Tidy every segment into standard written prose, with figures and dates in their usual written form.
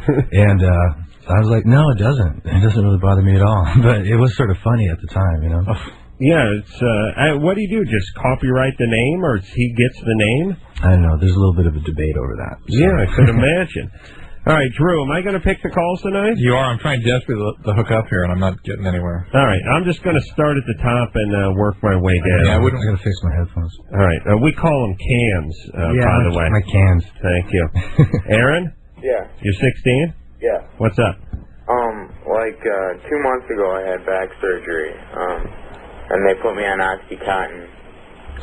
And I was like, no, it doesn't. It doesn't really bother me at all. But it was sort of funny at the time, you know. Yeah, it's. What do you do? Just copyright the name, or he gets the name? I don't know. There's a little bit of a debate over that. So. Yeah, I could imagine. All right, Drew, am I going to pick the calls tonight? You are. I'm trying desperately to hook up here, and I'm not getting anywhere. All right, I'm just going to start at the top and work my way down. Yeah, I got to fix my headphones. All right, we call them cans, by the way. My cans. Thank you. Aaron? Yeah. You're 16? Yeah. What's up? 2 months ago I had back surgery, and they put me on Oxycontin.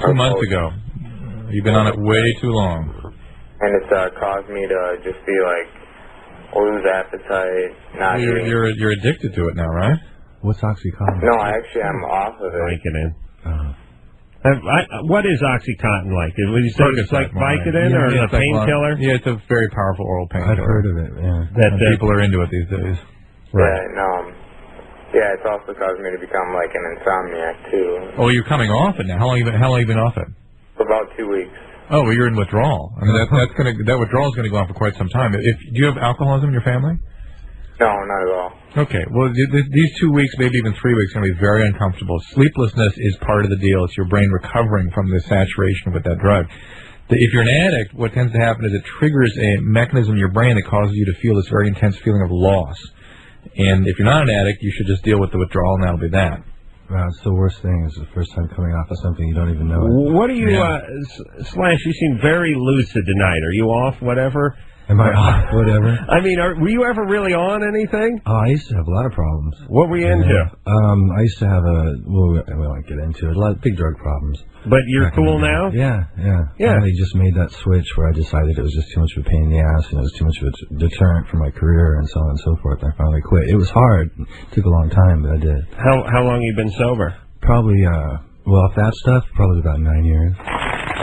2 months ago. You've been on it way too long. And it's caused me to just be like, lose appetite, not eating. You're addicted to it now, right? What's OxyContin? No, actually I'm off of it. Vicodin. What is OxyContin like? Would you say it's like Vicodin or a painkiller? Yeah, it's a very powerful oral painkiller. I've heard of it, yeah. That people are into it these days. Right. Yeah, it's also caused me to become like an insomniac too. Oh, you're coming off it now. How long have you been off it? For about 2 weeks. Oh, well, you're in withdrawal. I mean, that withdrawal is going to go on for quite some time. Do you have alcoholism in your family? No, not at all. Okay. Well, these 2 weeks, maybe even 3 weeks, are going to be very uncomfortable. Sleeplessness is part of the deal. It's your brain recovering from the saturation with that drug. If you're an addict, what tends to happen is it triggers a mechanism in your brain that causes you to feel this very intense feeling of loss. And if you're not an addict, you should just deal with the withdrawal, and that'll be that. Wow, it's the worst thing is the first time coming off of something you don't even know it. What are you, Slash, you seem very lucid tonight. Are you off whatever? Am I off whatever? I mean, were you ever really on anything? Oh, I used to have a lot of problems. What were you into? I used to have we won't get into it, a lot of big drug problems. But you're cool now? Yeah. I just made that switch where I decided it was just too much of a pain in the ass and it was too much of a deterrent for my career and so on and so forth. And I finally quit. It was hard. It took a long time, but I did. How long have you been sober? Probably, off that stuff, probably about 9 years.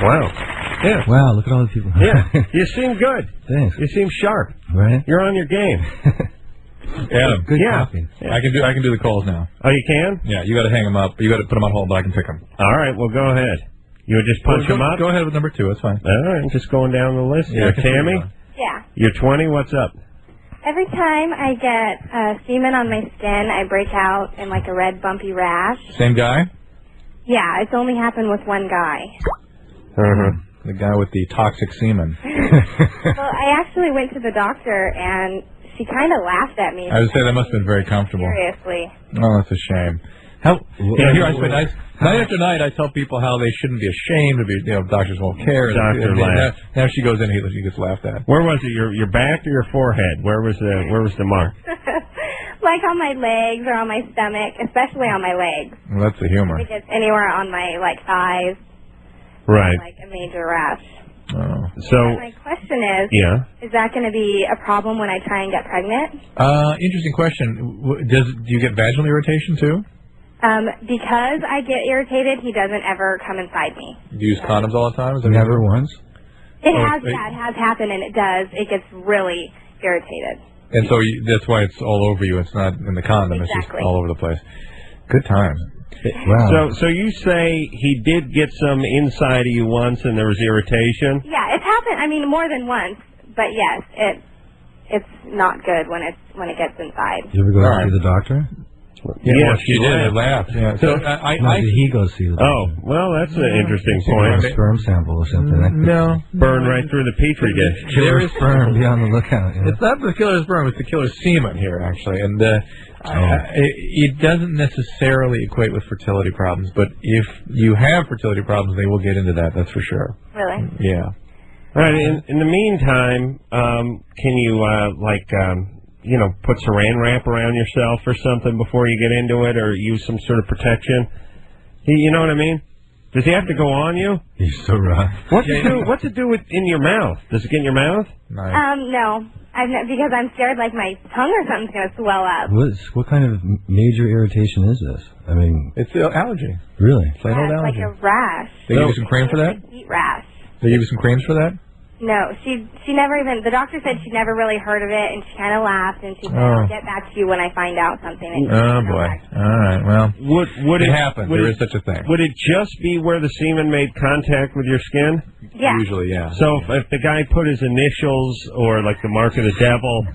Wow. Yeah. Wow, look at all the people. Yeah. You seem good. Thanks. You seem sharp. Right? You're on your game. Adam, good coffee. Yeah. I can do the calls now. Oh, you can? Yeah, you got to hang them up. You got to put them on hold, but I can pick them. All right, well, go ahead. You would just punch them up? Go ahead with number 2. That's fine. All right, I'm just going down the list. Yeah, Tammy? Yeah. You're 20. What's up? Every time I get semen on my skin, I break out in like a red bumpy rash. Same guy? Yeah, it's only happened with one guy. The guy with the toxic semen. Well, I actually went to the doctor, and she kind of laughed at me. I would say that must have been very comfortable. Seriously. Oh, that's a shame. Here I spend night after night. I tell people how they shouldn't be ashamed. Doctors won't care. Now she goes in, she gets laughed at. Where was it? Your back or your forehead? Where was the mark? Like on my legs or on my stomach, especially on my legs. Well, that's the humor. If it's anywhere on my thighs. Right. Like a major rash. Oh. So my question is, is that going to be a problem when I try and get pregnant? Interesting question. Do you get vaginal irritation too? Because I get irritated, he doesn't ever come inside me. Do you use condoms all the time? Never once? It has happened, and it does. It gets really irritated. And so that's why it's all over you. It's not in the condom. Exactly. It's just all over the place. Good times. Wow. So you say he did get some inside of you once, and there was irritation? Yeah, it's happened. I mean, more than once. But yes, it's not good when it gets inside. You ever go see the doctor? Yeah, she did. It laughed. Yeah. So did he go see the doctor? Oh, well, that's an interesting point. A sperm sample or something. No. Burn right through the petri dish. Killer sperm. Be on the lookout. Yeah. It's not the killer sperm. It's the killer semen here, actually. And it doesn't necessarily equate with fertility problems. But if you have fertility problems, they will get into that. That's for sure. Really? Yeah. All right. In the meantime, can you put saran wrap around yourself or something before you get into it, or use some sort of protection? You know what I mean? Does he have to go on you? He's so rough. What's it do in your mouth? Does it get in your mouth? Nice. No. Because I'm scared like my tongue or something's going to swell up. What kind of major irritation is this? I mean... It's allergy. Really? Plain old allergy. Like a rash. They give you some cream for that? Heat rash. They give you some creams for that? No, she never even, the doctor said she never really heard of it, and she kind of laughed, and she said, I'll get back to you when I find out something. Oh, boy. All right, well, would it happen? There is such a thing. Would it just be where the semen made contact with your skin? Yeah. Usually, yeah. So if the guy put his initials or like the mark of the devil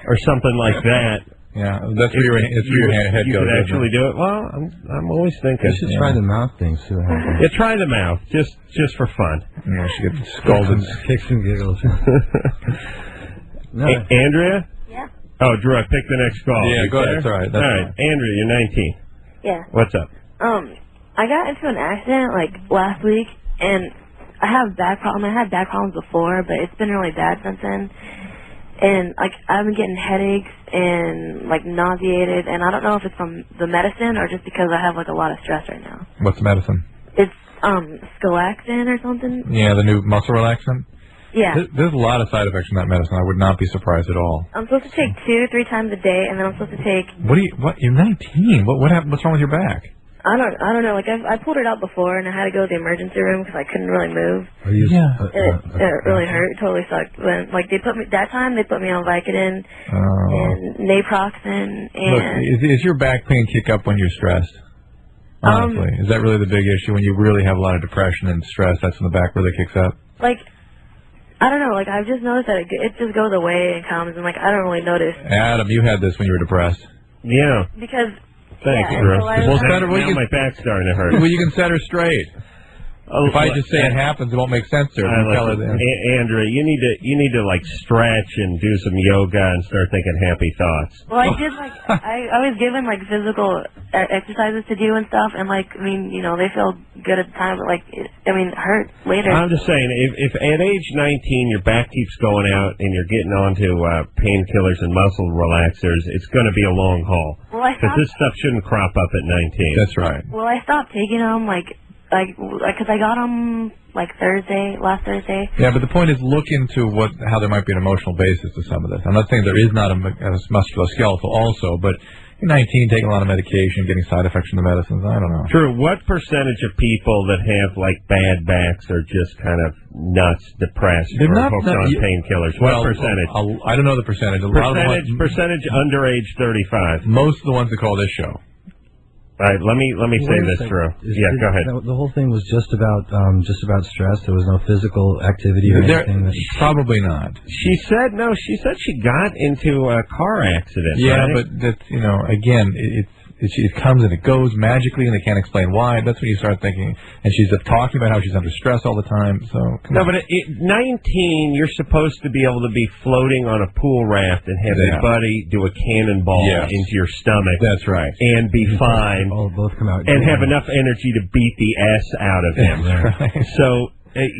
or something like that. Yeah, that's where your head you goes. could actually do it. Well, I'm always thinking. You should try the mouth thing, see what happens. Yeah, try the mouth, just for fun. Yeah, she gets scolded. Kicks and giggles. No. Andrea? Yeah. Oh, Drew, I picked the next call. Yeah, go ahead. That's all right. All right, Andrea, you're 19. Yeah. What's up? I got into an accident like last week, and I have back problems. I had back problems before, but it's been really bad since then. And like I've been getting headaches and like nauseated, and I don't know if it's from the medicine or just because I have like a lot of stress right now. What's the medicine? It's Scalaxin or something. Yeah, the new muscle relaxant. Yeah. There's a lot of side effects from that medicine. I would not be surprised at all. I'm supposed to take 2-3 times a day, and then I'm supposed to take. What? You're 19. What happened? What's wrong with your back? I don't know. Like I pulled it out before, and I had to go to the emergency room because I couldn't really move. It really hurt. It totally sucked. When like they put me on Vicodin and naproxen. And look, is your back pain kick up when you're stressed? Honestly, is that really the big issue? When you really have a lot of depression and stress, that's when the back really kicks up. Like, I don't know. Like I've just noticed that it just goes away and comes, and like I don't really notice. Adam, you had this when you were depressed. Yeah. Because. Thanks, yeah, Drew. So my back's starting to hurt. Well, you can set her straight. If I just say it happens, it won't make sense to her. Andrea, you need to like stretch and do some yoga and start thinking happy thoughts. Well, I did like I was given like physical exercises to do and stuff, and like I mean, you know, they feel good at the time, but like it hurt later. I'm just saying, if at age 19 your back keeps going out and you're getting onto painkillers and muscle relaxers, it's going to be a long haul. Well, because this stuff shouldn't crop up at 19. That's right. Well, I stopped taking them because I got them like last Thursday. Yeah, but the point is, look into how there might be an emotional basis to some of this. I'm not saying there is not a musculoskeletal also, but you're 19, taking a lot of medication, getting side effects from the medicines. I don't know. True. What percentage of people that have like bad backs are just kind of nuts, depressed, or hooked on painkillers? What percentage? I don't know the percentage. Percentage under age 35. Most of the ones that call this show. All right, let me say this, Drew. Yeah, go ahead. The whole thing was just about stress. There was no physical activity or anything. Probably not. She said she got into a car accident. Yeah, right? but that's again, it comes and it goes magically, and they can't explain why. That's when you start thinking. And she's talking about how she's under stress all the time. So but at 19, you're supposed to be able to be floating on a pool raft and have your buddy do a cannonball into your stomach. That's right. And be fine. Both come out and have enough energy to beat the S out of him. That's right. So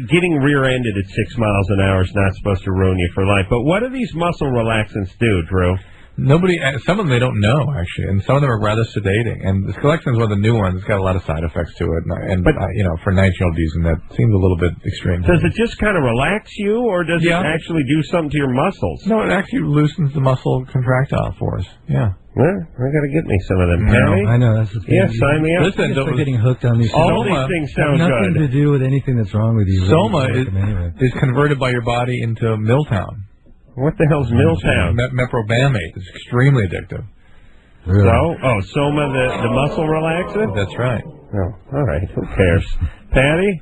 getting rear-ended at 6 miles an hour is not supposed to ruin you for life. But what do these muscle relaxants do, Drew? Some of them they don't know actually, and some of them are rather sedating. And the Scalaxin is one of the new ones. It's got a lot of side effects to it, and for 19-year-old using that seems a little bit extreme. Does it just kind of relax you, or does it actually do something to your muscles? No, it actually loosens the muscle contractile for us. Yeah. Well, I got to get me some of them. I know that's the thing. Yeah, sign me up. Listen, they're getting hooked on these. All these things sound nothing good. to do with anything that's wrong with you. Soma is converted by your body into Milltown. What the hell's Milltown? Meprobamate. It's extremely addictive. Really? Soma, the muscle relaxant? That's right. Oh, all right. Who cares? Patty?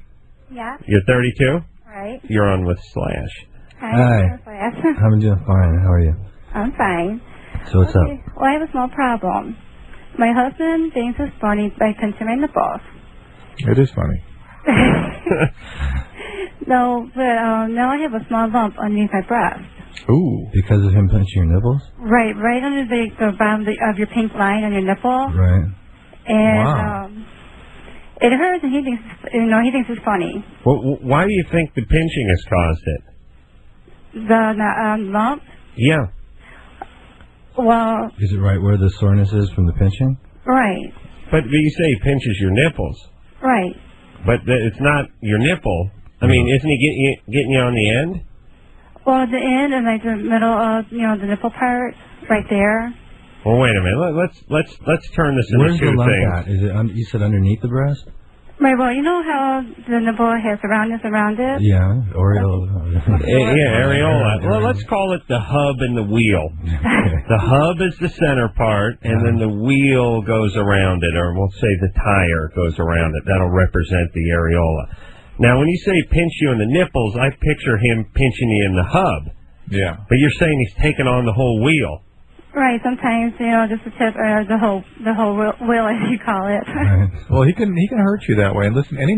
Yeah. You're 32? Right. You're on with Slash. Hi. I'm doing fine. How are you? I'm fine. So what's up? Well, I have a small problem. My husband thinks it's funny by pinching my nipples. It is funny. No, but now I have a small lump underneath my breast. Ooh. Because of him pinching your nipples? Right under the bottom of your pink line on your nipple. Right. And it hurts, and he thinks it's funny. Well, why do you think the pinching has caused it? The lump? Yeah. Well. Is it right where the soreness is from the pinching? Right. But you say he pinches your nipples. Right. But it's not your nipple. I mean, isn't he getting you on the end? Well, the end and like the middle of the nipple part, right there. Well, wait a minute. Let's turn this into two things. Where's the lump at? Is it you said underneath the breast? Right. Well, you know how the nipple has roundness around it. Yeah, areola. Areola. Well, let's call it the hub and the wheel. The hub is the center part, and then the wheel goes around it, or we'll say the tire goes around it. That'll represent the areola. Now, when you say pinch you in the nipples, I picture him pinching you in the hub. Yeah. But you're saying he's taking on the whole wheel. Right, sometimes, just the tip, the whole wheel, as you call it. Right. Well, he can hurt you that way. And listen, any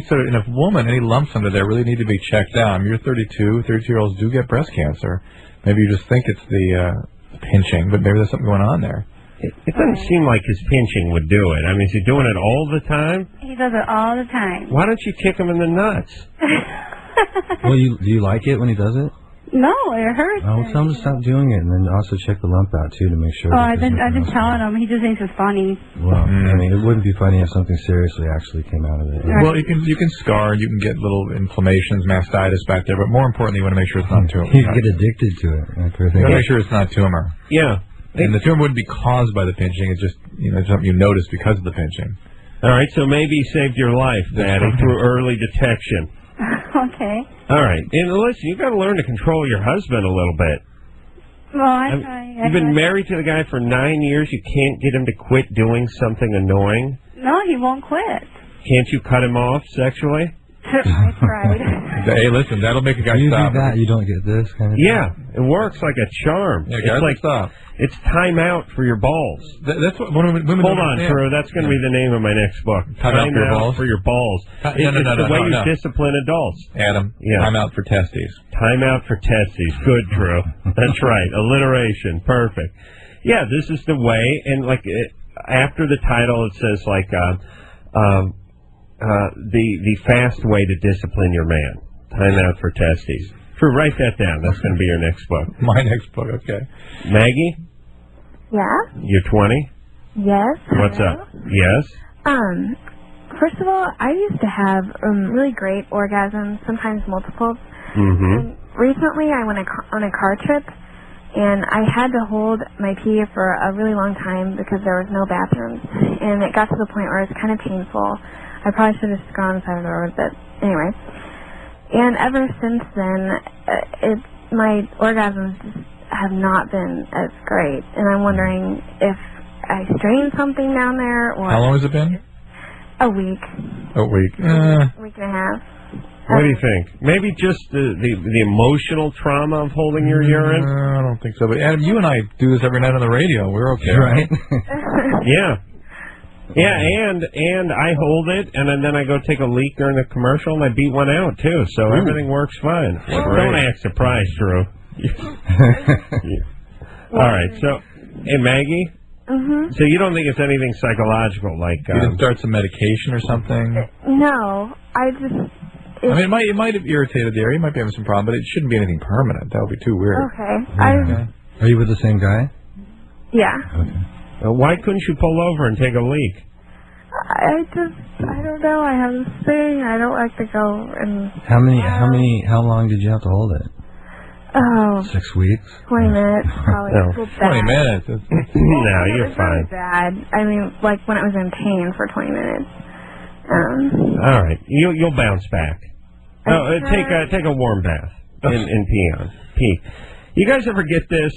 sort of, in a woman, any lumps under there really need to be checked out. I mean, you're 32-year-olds do get breast cancer. Maybe you just think it's the pinching, but maybe there's something going on there. It doesn't seem like his pinching would do it. I mean, is he doing it all the time? He does it all the time. Why don't you kick him in the nuts? Well, do you like it when he does it? No, it hurts. Oh, tell him to stop doing it, and then also check the lump out too to make sure. Oh, I've been telling him. He just thinks it's funny. Well, I mean, it wouldn't be funny if something seriously actually came out of it. Right. Well, you can scar, you can get little inflammations, mastitis back there, but more importantly, you want to make sure it's not tumor. You get addicted to it. You want to make sure it's not tumor. Yeah. And the tumor wouldn't be caused by the pinching. It's just something you notice because of the pinching. All right, so maybe he saved your life, Maddie, through early detection. Okay. All right, and listen, you've got to learn to control your husband a little bit. Well, I try. You've been married to the guy for 9 years. You can't get him to quit doing something annoying. No, he won't quit. Can't you cut him off sexually? I tried. Hey, listen, that'll make a guy you stop. do that, you don't get this kind of Yeah, it works like a charm. Yeah, it's like stop. It's time out for your balls. That's what women Hold on, understand. Drew. That's going to be the name of my next book. Time out for your balls? for your balls. It's the way you discipline adults. Adam, time out for testes. Time out for testes. Good, Drew. That's right. Alliteration. Perfect. Yeah, this is the way. And like after the title, it says like the fast way to discipline your man. Time out for testes. Drew, write that down. That's going to be your next book. My next book, okay. Maggie? Yeah? You're 20? Yes? What's up? Yes? First of all, I used to have really great orgasms, sometimes multiples. Mm-hmm. Recently, I went on a car trip, and I had to hold my pee for a really long time because there was no bathrooms. And it got to the point where it was kind of painful. I probably should have just gone inside of the road, but anyway. And ever since then, my orgasms just have not been as great. And I'm wondering if I strained something down there or... How long has it been? A week. A week. Week and a half. What do you think? Maybe just the emotional trauma of holding your urine? I don't think so. But Adam, you and I do this every night on the radio. We're okay, right? Yeah. Yeah, and I hold it, and then I go take a leak during the commercial, and I beat one out, too. So everything works fine. Don't act surprised, Drew. All right, so, hey, Maggie? Mm-hmm. So you don't think it's anything psychological, like... You didn't start some medication or something? No, I just... I mean, it might have irritated the area. You might be having some problem, but it shouldn't be anything permanent. That would be too weird. Okay. Yeah. Are you with the same guy? Yeah. Okay. Why couldn't you pull over and take a leak? I don't know. I have this thing. I don't like to go and... How long did you have to hold it? Oh. 6 weeks? 20 minutes, probably. No. 20 minutes? No, you're fine. Bad. I mean, like when it was in pain for 20 minutes. All right. You'll bounce back. Take a warm bath and pee. You guys ever get this?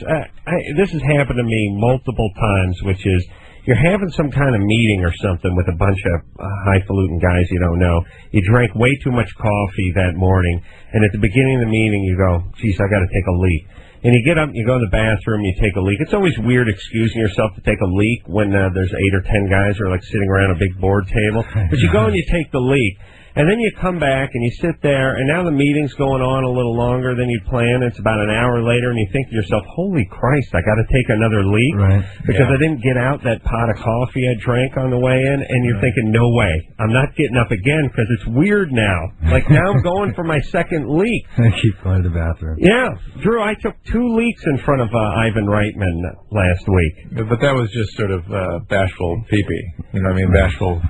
This has happened to me multiple times, which is you're having some kind of meeting or something with a bunch of highfalutin guys you don't know. You drank way too much coffee that morning, and at the beginning of the meeting you go, geez, I got to take a leak. And you get up, you go in the bathroom, you take a leak. It's always weird excusing yourself to take a leak when there's 8 or 10 guys who are like sitting around a big board table. But you go and you take the leak. And then you come back and you sit there, and now the meeting's going on a little longer than you planned. It's about an hour later, and you think to yourself, holy Christ, I got to take another leak? Right. Because I didn't get out that pot of coffee I drank on the way in, and you're thinking, no way, I'm not getting up again because it's weird now. Like, now I'm going for my second leak. I keep going to the bathroom. Yeah. Drew, I took 2 leaks in front of Ivan Reitman last week. But that was just sort of bashful pee-pee. You know what I mean? Bashful.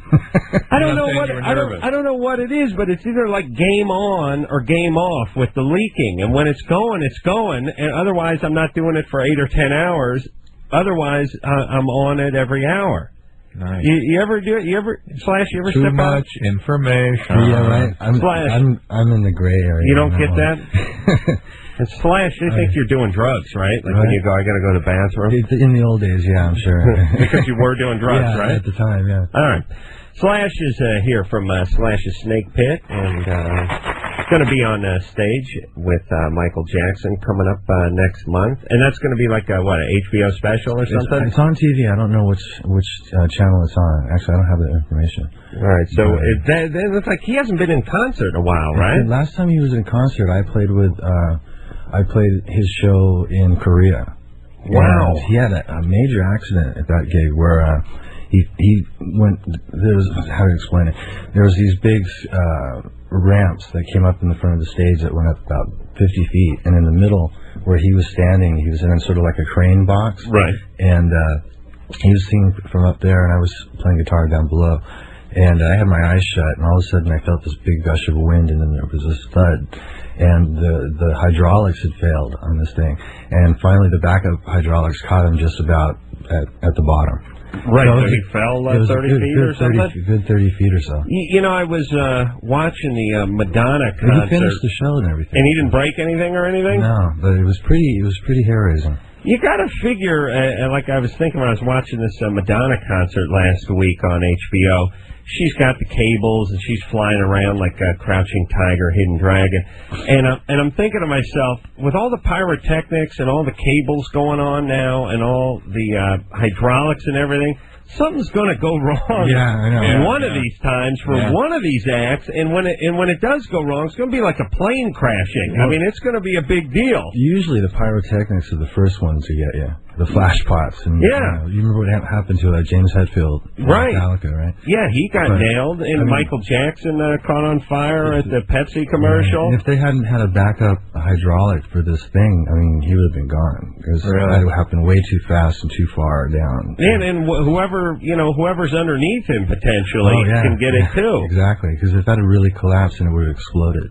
I don't know what it is, but it's either like game on or game off with the leaking. And when it's going, it's going. And otherwise, I'm not doing it for 8 or 10 hours. Otherwise, I'm on it every hour. Nice. You ever do it? You ever step Too out? much information. Yeah, right. I'm in the gray area. You don't get that? And Slash, they think you're doing drugs, right? Like when you go, I got to go to the bathroom. In the old days, yeah, I'm sure. Because you were doing drugs, right? At the time, yeah. All right. Slash is here from Slash's Snake Pit, and going to be on stage with Michael Jackson coming up next month, and that's going to be like an HBO special or something? It's on TV. I don't know which channel it's on. Actually, I don't have that information. All right, so it looks like he hasn't been in concert in a while, right? Last time he was in concert, I played his show in Korea. Wow. And he had a major accident at that gig where he went. How to explain it? There was these big ramps that came up in the front of the stage that went up about 50 feet, and in the middle where he was standing, he was in sort of like a crane box. Right. And he was singing from up there, and I was playing guitar down below. And I had my eyes shut, and all of a sudden I felt this big gush of wind, and then there was this thud. And the hydraulics had failed on this thing. And finally the backup hydraulics caught him just about at the bottom. Right, so he fell 30 feet or something? Good 30 feet or so. You know, I was watching the Madonna concert. He finished the show and everything. And he didn't break anything or anything? No, but it was pretty hair-raising. You got to figure, like I was thinking when I was watching this Madonna concert last week on HBO, she's got the cables and she's flying around like a crouching tiger, hidden dragon. And I'm thinking to myself, with all the pyrotechnics and all the cables going on now and all the hydraulics and everything, something's going to go wrong. Yeah, I know. One of these times for one of these acts, and when it does go wrong, it's going to be like a plane crashing. I mean, it's going to be a big deal. Usually the pyrotechnics are the first ones to get you. The flash pots. And, you remember what happened to James Hetfield in Metallica, right? Yeah, he got nailed, and Michael Jackson caught on fire at the Pepsi commercial. And if they hadn't had a backup hydraulic for this thing, I mean, he would have been gone. Because that happened way too fast and too far down. And whoever's underneath him potentially can get it too. Exactly, because if that had really collapsed, then it would have exploded.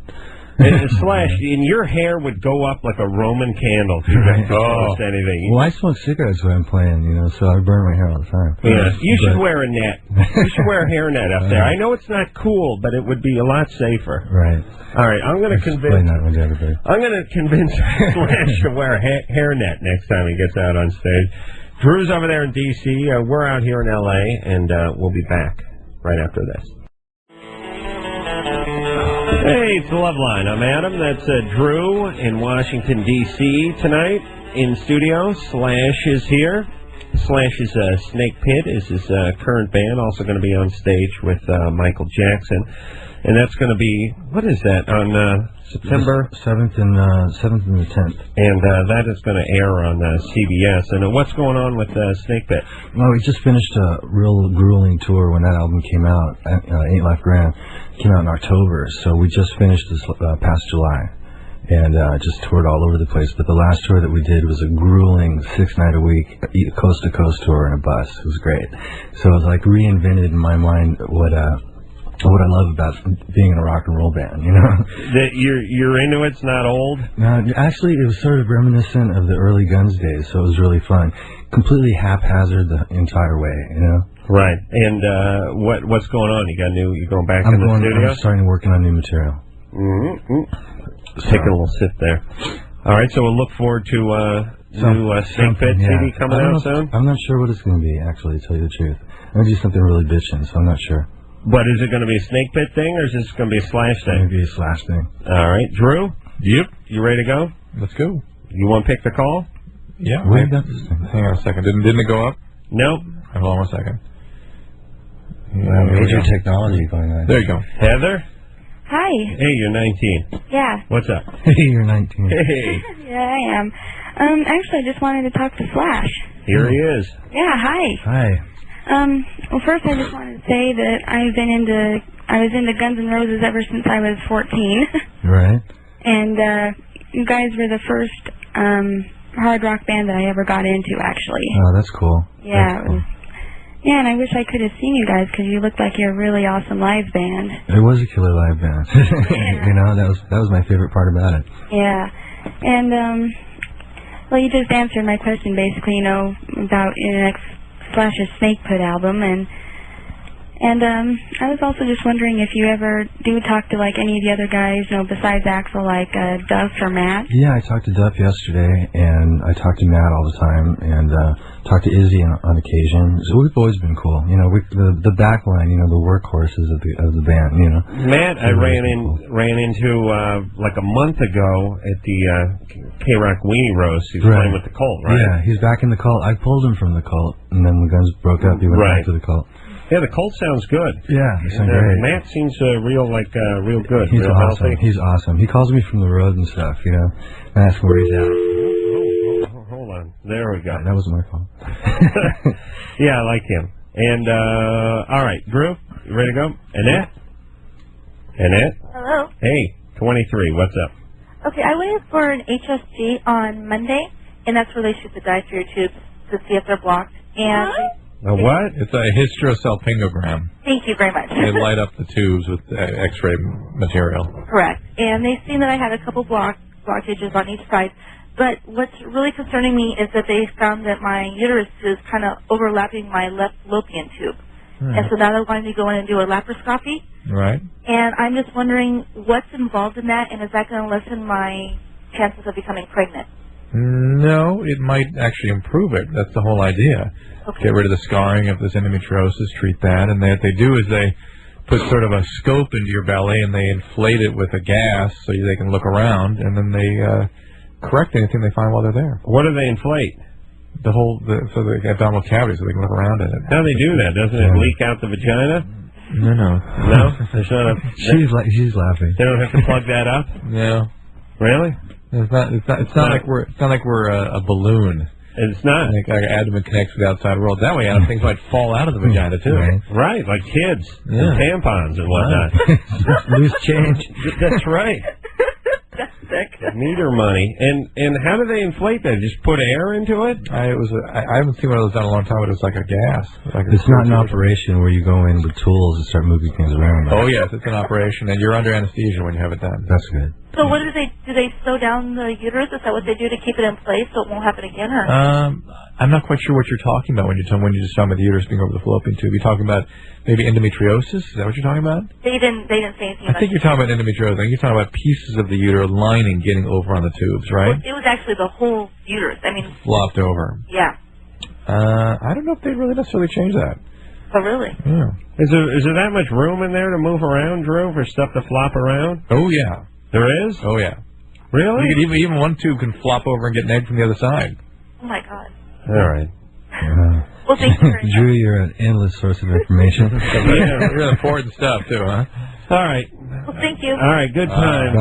And your hair would go up like a Roman candle if you got anything. Well, I smoke cigarettes when I'm playing, so I burn my hair all the time. Yeah, you should wear a net. You should wear a hairnet up there. I know it's not cool, but it would be a lot safer. Right. All right, I'm going to convince Slash to wear a hairnet next time he gets out on stage. Drew's over there in D.C. We're out here in L.A., and we'll be back right after this. Hey, it's the Loveline. I'm Adam. That's Drew in Washington, D.C. tonight in studio. Slash is here. Slash's Snake Pit is his current band, also going to be on stage with Michael Jackson. And that's going to be, what is that, on September 7th and the 10th. And that is going to air on CBS. And what's going on with Snake Pit? Well, we just finished a real grueling tour when that album came out, Ain't Life Grand. Came out in October, so we just finished this past July. And just toured all over the place. But the last tour that we did was a grueling 6-night-a-week, coast-to-coast tour in a bus. It was great. So it was like reinvented in my mind what I love about being in a rock and roll band, That you're into it's not old? No, actually, it was sort of reminiscent of the early Guns days, so it was really fun. Completely haphazard the entire way, Right. And what's going on? You're going back in the studio? I'm starting working on new material. Take a little sip there. All right, so we'll look forward to new Snake Pit CD coming out soon? I'm not sure what it's going to be, actually, to tell you the truth. I'm going to do something really bitchin', so I'm not sure. But is it going to be a Snake Pit thing, or is this going to be a Slash thing? It's going to be a Slash thing. All right. Drew? Yep. You ready to go? Let's go. You want to pick the call? Yeah. Hang on a second. Didn't it go up? Nope. Hold on one second. Major technology going on. There you go. Heather? Hi. Hey, you're 19. Yeah. What's up? Hey, you're 19. Hey. Yeah, I am. Actually, I just wanted to talk to Slash. Here he is. Yeah, hi. Hi. Well, first I just wanted to say that I was into Guns N' Roses ever since I was 14. Right. And, you guys were the first, hard rock band that I ever got into, actually. Oh, that's cool. Yeah. That's cool. Yeah, and I wish I could have seen you guys because you looked like you're a really awesome live band. It was a killer live band. Yeah. That was my favorite part about it. Yeah. And, well, you just answered my question, basically, about your next Slash's Snake Pit album, and And I was also just wondering if you ever do talk to like any of the other guys, besides Axel, like Duff or Matt. Yeah, I talked to Duff yesterday, and I talked to Matt all the time, and talked to Izzy on occasion. So we've always been cool. The back line, the workhorses of the band. Matt, I ran into like a month ago at the K-Rock Weenie Roast. He was playing with the Cult, right? Yeah, he's back in the Cult. I pulled him from the Cult, and then when Guns broke up, he went back to the Cult. Yeah, the Cult sounds good. Yeah, he sounds great. Matt seems real good. He's real awesome. healthy. He's awesome. He calls me from the road and stuff, and asks where he's at. Hold on. There we go. That was my fault. Yeah, I like him. And, all right, Drew, you ready to go? Annette? Hello. Hey, 23, what's up? Okay, I went in for an HSG on Monday, and that's where they shoot the dye through your tubes to see if they're blocked. And A what? It's a hysterosalpingogram. thank you very much. They light up the tubes with X-ray material. Correct. And they've seen that I had a couple blockages on each side. But what's really concerning me is that they found that my uterus is kind of overlapping my left fallopian tube. And so now they're wanting me to go in and do a laparoscopy. Right. And I'm just wondering what's involved in that, and is that going to lessen my chances of becoming pregnant? No, it might actually improve it. That's the whole idea. Okay. Get rid of the scarring. If there's endometriosis, treat that. And what they do is they put sort of a scope into your belly and they inflate it with a gas so they can look around, and then they correct anything they find while they're there. What do they inflate? The abdominal cavity so they can look around in it. How do they do that? Doesn't it leak out the vagina? No. No? There's not a... She's laughing. They don't have to plug that up? No. Really? It's not like we're a balloon. It's not. Like our abdomen connects with the outside world. That way, things might fall out of the vagina too. Right, like kids and tampons and whatnot. Loose change. That's right. That's sick. Meter money. And how do they inflate that? Just put air into it? I haven't seen one of those done in a long time, but it was like a gas. It's not an operation where you go in with tools and start moving things around. Oh yes, it's an operation, and you're under anesthesia when you have it done. That's good. So what do they sew down the uterus? Is that what they do to keep it in place so it won't happen again? Or? I'm not quite sure what you're talking about when you just talking about the uterus being over the fallopian tube. You're talking about maybe endometriosis? Is that what you're talking about? They didn't say anything. I think you're talking about endometriosis. I think you're talking about pieces of the uterine lining getting over on the tubes, right? It was actually the whole uterus. I mean, flopped over. Yeah. I don't know if they really necessarily change that. Oh, really? Yeah. Is there that much room in there to move around, Drew, for stuff to flop around? Oh yeah. There is? Oh yeah. Really? You could even one tube can flop over and get an egg from the other side. Oh my God. All right. Well, thank you very much. Drew, you're an endless source of information. Yeah, really important stuff too, huh? All right. Well, thank you. All right, good times.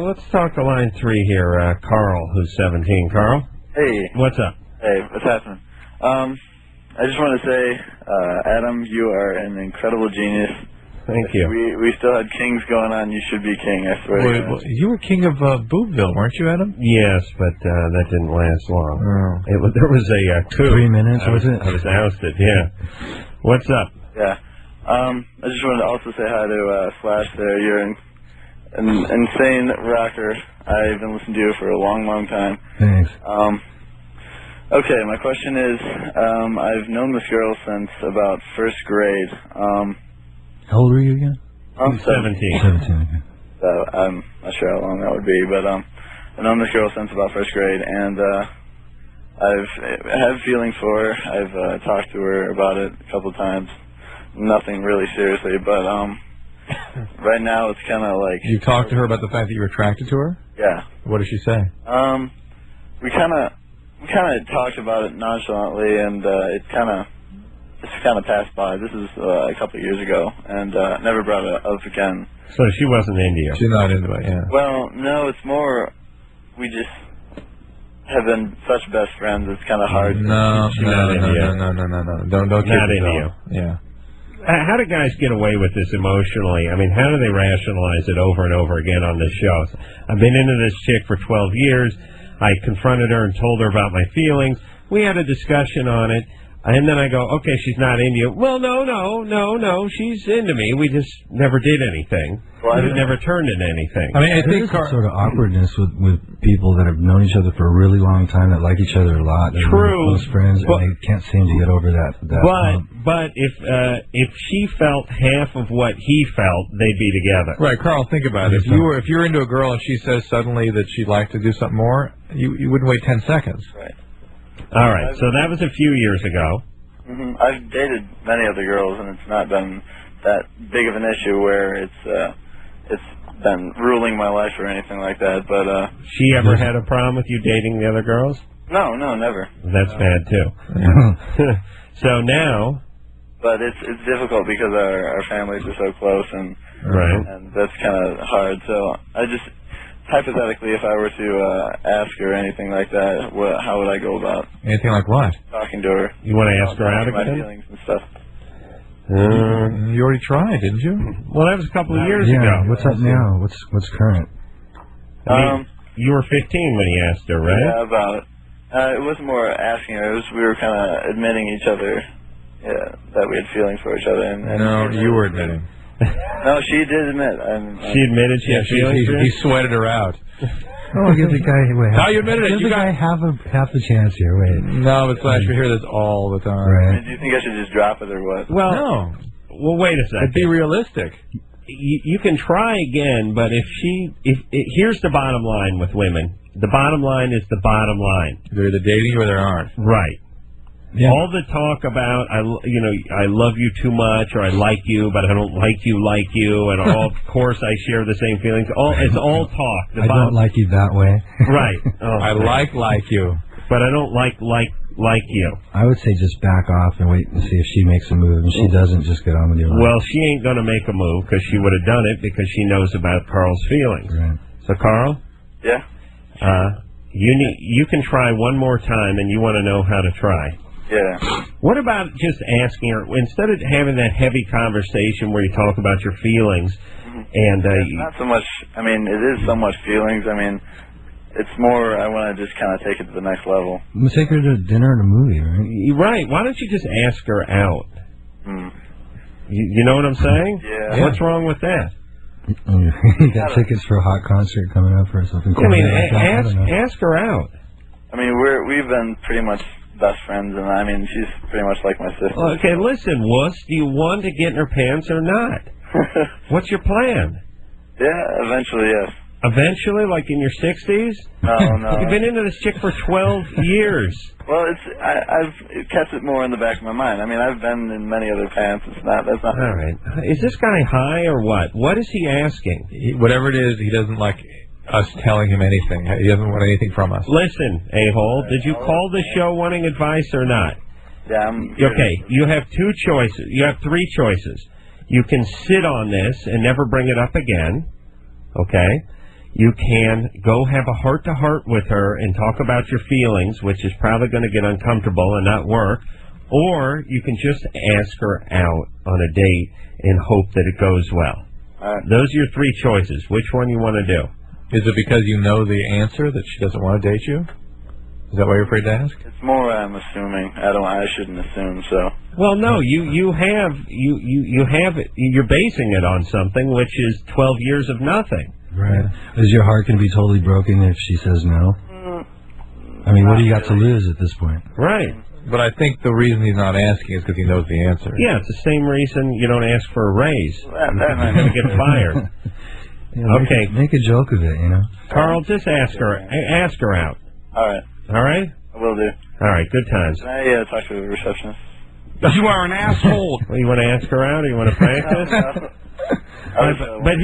Let's talk to line 3 here. Carl, who's 17. Carl? Hey. What's up? Hey, what's happening? I just want to say, Adam, you are an incredible genius. Thank you. We still had kings going on. You should be king, I swear. Well, you were king of Boobville, weren't you, Adam? Yes, but that didn't last long. Oh. There was a coup. 3 minutes, was it? I was ousted, yeah. What's up? Yeah. I just wanted to also say hi to Flash there. You're an insane rocker. I've been listening to you for a long, long time. Thanks. Okay, my question is, I've known this girl since about first grade. How old were you again? I'm 17. 17, okay. So I'm not sure how long that would be, but I've known this girl since about first grade, and I have feelings for her. I've talked to her about it a couple of times. Nothing really seriously, but right now it's kind of like... You talked to her about the fact that you were attracted to her? Yeah. What did she say? We kind of talked about it nonchalantly, and it kind of passed by. This is a couple of years ago, and never brought it up again. So she wasn't into you? She's not into it, yeah. Well, no, it's more we just have been such best friends. It's kind of hard. No. Don't Not kid into yourself. you. Yeah. How do guys get away with this emotionally? I mean, how do they rationalize it over and over again on this show? I've been into this chick for 12 years. I confronted her and told her about my feelings. We had a discussion on it. And then I go, okay, she's not into you. Well, no, she's into me. We just never did anything. Well, it never turned into anything. I mean, I think there's sort of awkwardness with people that have known each other for a really long time, that like each other a lot. They're True. Close friends, and they can't seem to get over that. But if she felt half of what he felt, they'd be together. Right, Carl, think about it. If you're into a girl and she says suddenly that she'd like to do something more, you wouldn't wait 10 seconds. Right. All right, so that was a few years ago. Mm-hmm. I've dated many other girls, and it's not been that big of an issue where it's been ruling my life or anything like that. But she ever had a problem with you dating the other girls? No, never. That's bad too. So now. But it's difficult because our families are so close, and that's kind of hard. So I just. Hypothetically, if I were to ask her anything like that, how would I go about? Anything like what? Talking to her. You want to ask her out my again? feelings and stuff. You already tried, didn't you? Well, that was a couple of years yeah. ago. What's up now? What's current? You were 15 when he asked her, right? Yeah, about it. It wasn't more asking her. It was we were kind of admitting each other, that we had feelings for each other. And no, you were admitting. No, she did admit. She admitted she had feelings for you? He sweated her out. Oh, give the guy. Wait, how you admitted it? Give the guy half the chance here. Wait. No, but Slash, we hear this all the time. Right. Do you think I should just drop it or what? Well, no. Well, wait a second. Be realistic. You can try again, but here's the bottom line with women. The bottom line is the bottom line. They're either dating you or they aren't. Right. Yeah. All the talk about I love you too much, or I like you, but I don't like you, and of course I share the same feelings. It's all talk. I don't like you that way. Right. Oh, I like you, but I don't like you. I would say just back off and wait and see if she makes a move, and she doesn't, just get on with your life. Well, she ain't gonna make a move because she would have done it because she knows about Carl's feelings. Right. So, Carl. Yeah. You can try one more time, and you want to know how to try. Yeah. What about just asking her, instead of having that heavy conversation where you talk about your feelings, and not so much, I mean, it is so much feelings, I mean, it's more, I want to just kind of take it to the next level. Take her to dinner and a movie, right? Right. Why don't you just ask her out? Hmm. You know what I'm saying? Yeah. What's wrong with that? You got tickets for a hot concert coming up or something. I mean, ask her out. I mean, we've been pretty much best friends, and I mean, she's pretty much like my sister. Okay, listen, wuss, do you want to get in her pants or not? What's your plan? Yeah, eventually, yes. Eventually, like in your 60s? No. You've been into this chick for 12 years. Well, I've kept it more in the back of my mind. I mean, I've been in many other pants. That's not. All right. Is this guy high or what? What is he asking? Whatever it is, he doesn't like us telling him anything. He doesn't want anything from us. Listen, a-hole, did you call the show wanting advice or not? Yeah, okay, you have two choices. You have three choices. You can sit on this and never bring it up again, okay? You can go have a heart-to-heart with her and talk about your feelings, which is probably going to get uncomfortable and not work, or you can just ask her out on a date and hope that it goes well. Those are your three choices. Which one you want to do? Is it because you know the answer that she doesn't want to date you? Is that why you're afraid to ask? It's more I'm assuming. I shouldn't assume. So. Well, no, you have it. You're basing it on something, which is 12 years of nothing. Right. Is your heart going to be totally broken if she says no? I mean, what do you got to lose at this point? Right. But I think the reason he's not asking is because he knows the answer. Yeah, it's the same reason you don't ask for a raise. You're going to get fired. Yeah, make a joke of it, you know. Carl, just ask her out. All right. All right? I will do. All right, good times. Can I talk to the receptionist? You are an asshole. Well, you want to ask her out or you want to practice? But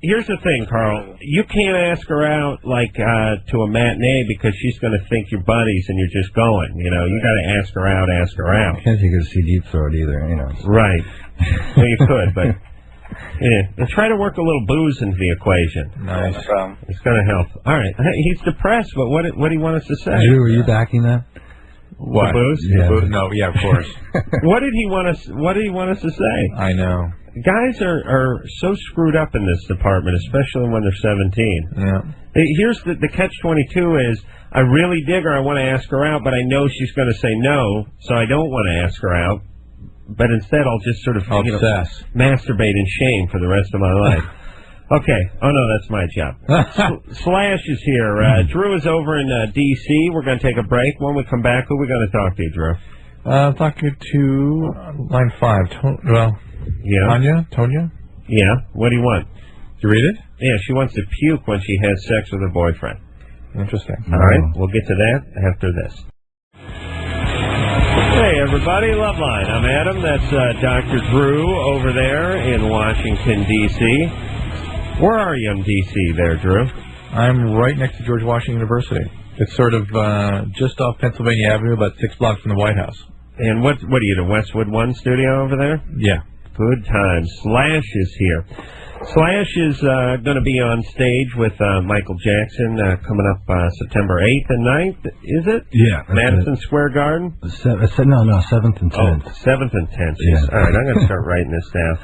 here's the thing, Carl. You can't ask her out like to a matinee because she's going to think you're buddies and you're just going. You know, you got to ask her out. You can't take her to see Deep Throat either, you know. Right. Well, you could, but yeah. And try to work a little booze into the equation. Nice. It's going to help. All right. He's depressed, but what do you want us to say? Drew, were you backing that? What? The booze? Yeah. No, yeah, of course. What did he want us to say? I know. guys are so screwed up in this department, especially when they're 17. Yeah. Here's the catch-22 is, I really dig her, I want to ask her out, but I know she's going to say no, so I don't want to ask her out. But instead, I'll just sort of masturbate in shame for the rest of my life. Okay. Oh, no, that's my job. Slash is here. Drew is over in D.C. We're going to take a break. When we come back, who are we going to talk to, Drew? Talking to line 5. Tonya? Yeah. What do you want? You read it? Yeah, she wants to puke when she has sex with her boyfriend. Interesting. All right. We'll get to that after this. Hey, everybody, Loveline. I'm Adam. That's Dr. Drew over there in Washington, D.C. Where are you in D.C. there, Drew? I'm right next to George Washington University. It's sort of just off Pennsylvania Avenue, about 6 blocks from the White House. And what are you, the Westwood One studio over there? Yeah. Good times. Slash is here. Slash is going to be on stage with Michael Jackson coming up September 8th and 9th, is it? Yeah. Madison Square Garden? No, 7th and 10th. Oh, 7th and 10th. Yeah. All right, I'm going to start writing this down.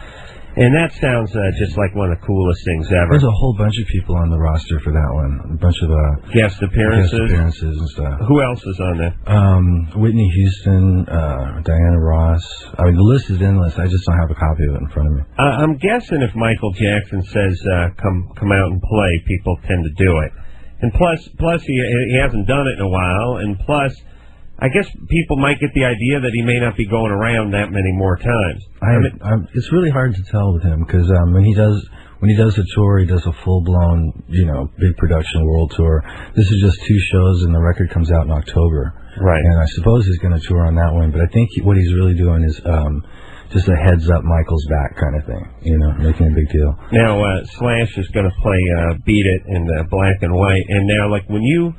And that sounds just like one of the coolest things ever. There's a whole bunch of people on the roster for that one. A bunch of guest appearances and stuff. Who else is on there? Whitney Houston, Diana Ross. I mean, the list is endless. I just don't have a copy of it in front of me. I'm guessing if Michael Jackson says come out and play, people tend to do it. And plus he hasn't done it in a while. And plus, I guess people might get the idea that he may not be going around that many more times. It's really hard to tell with him because when he does a tour, he does a full-blown, big production world tour. This is just 2 shows, and the record comes out in October. Right. And I suppose he's going to tour on that one, but I think what he's really doing is just a heads-up Michael's back kind of thing, making a big deal. Now, Slash is going to play Beat It in black and white, and now, like, when you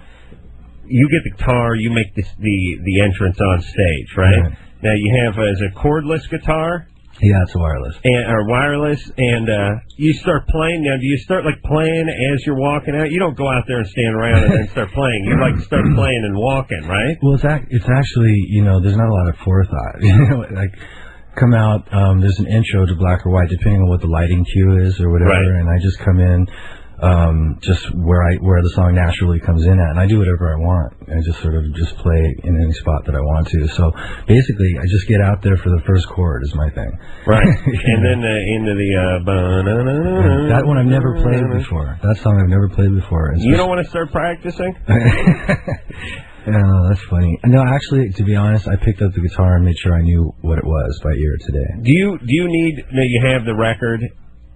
get the guitar, you make the entrance on stage, right? Right. Now you have is a cordless guitar. Yeah, it's wireless. Or wireless, and you start playing. Now, do you start like playing as you're walking out? You don't go out there and stand around and then start playing. You like start playing and walking, right? Well, it's actually there's not a lot of forethought. Like come out. There's an intro to Black or White, depending on what the lighting cue is or whatever, right. And I just come in. Just where the song naturally comes in at, and I do whatever I want. I just sort of just play in any spot that I want to. So basically, I just get out there for the first chord is my thing. Right, and then into the that one I've never played before. That song I've never played before. You don't want to start practicing? No, that's funny. No, actually, to be honest, I picked up the guitar and made sure I knew what it was by ear today. Do you need? No, you have the record.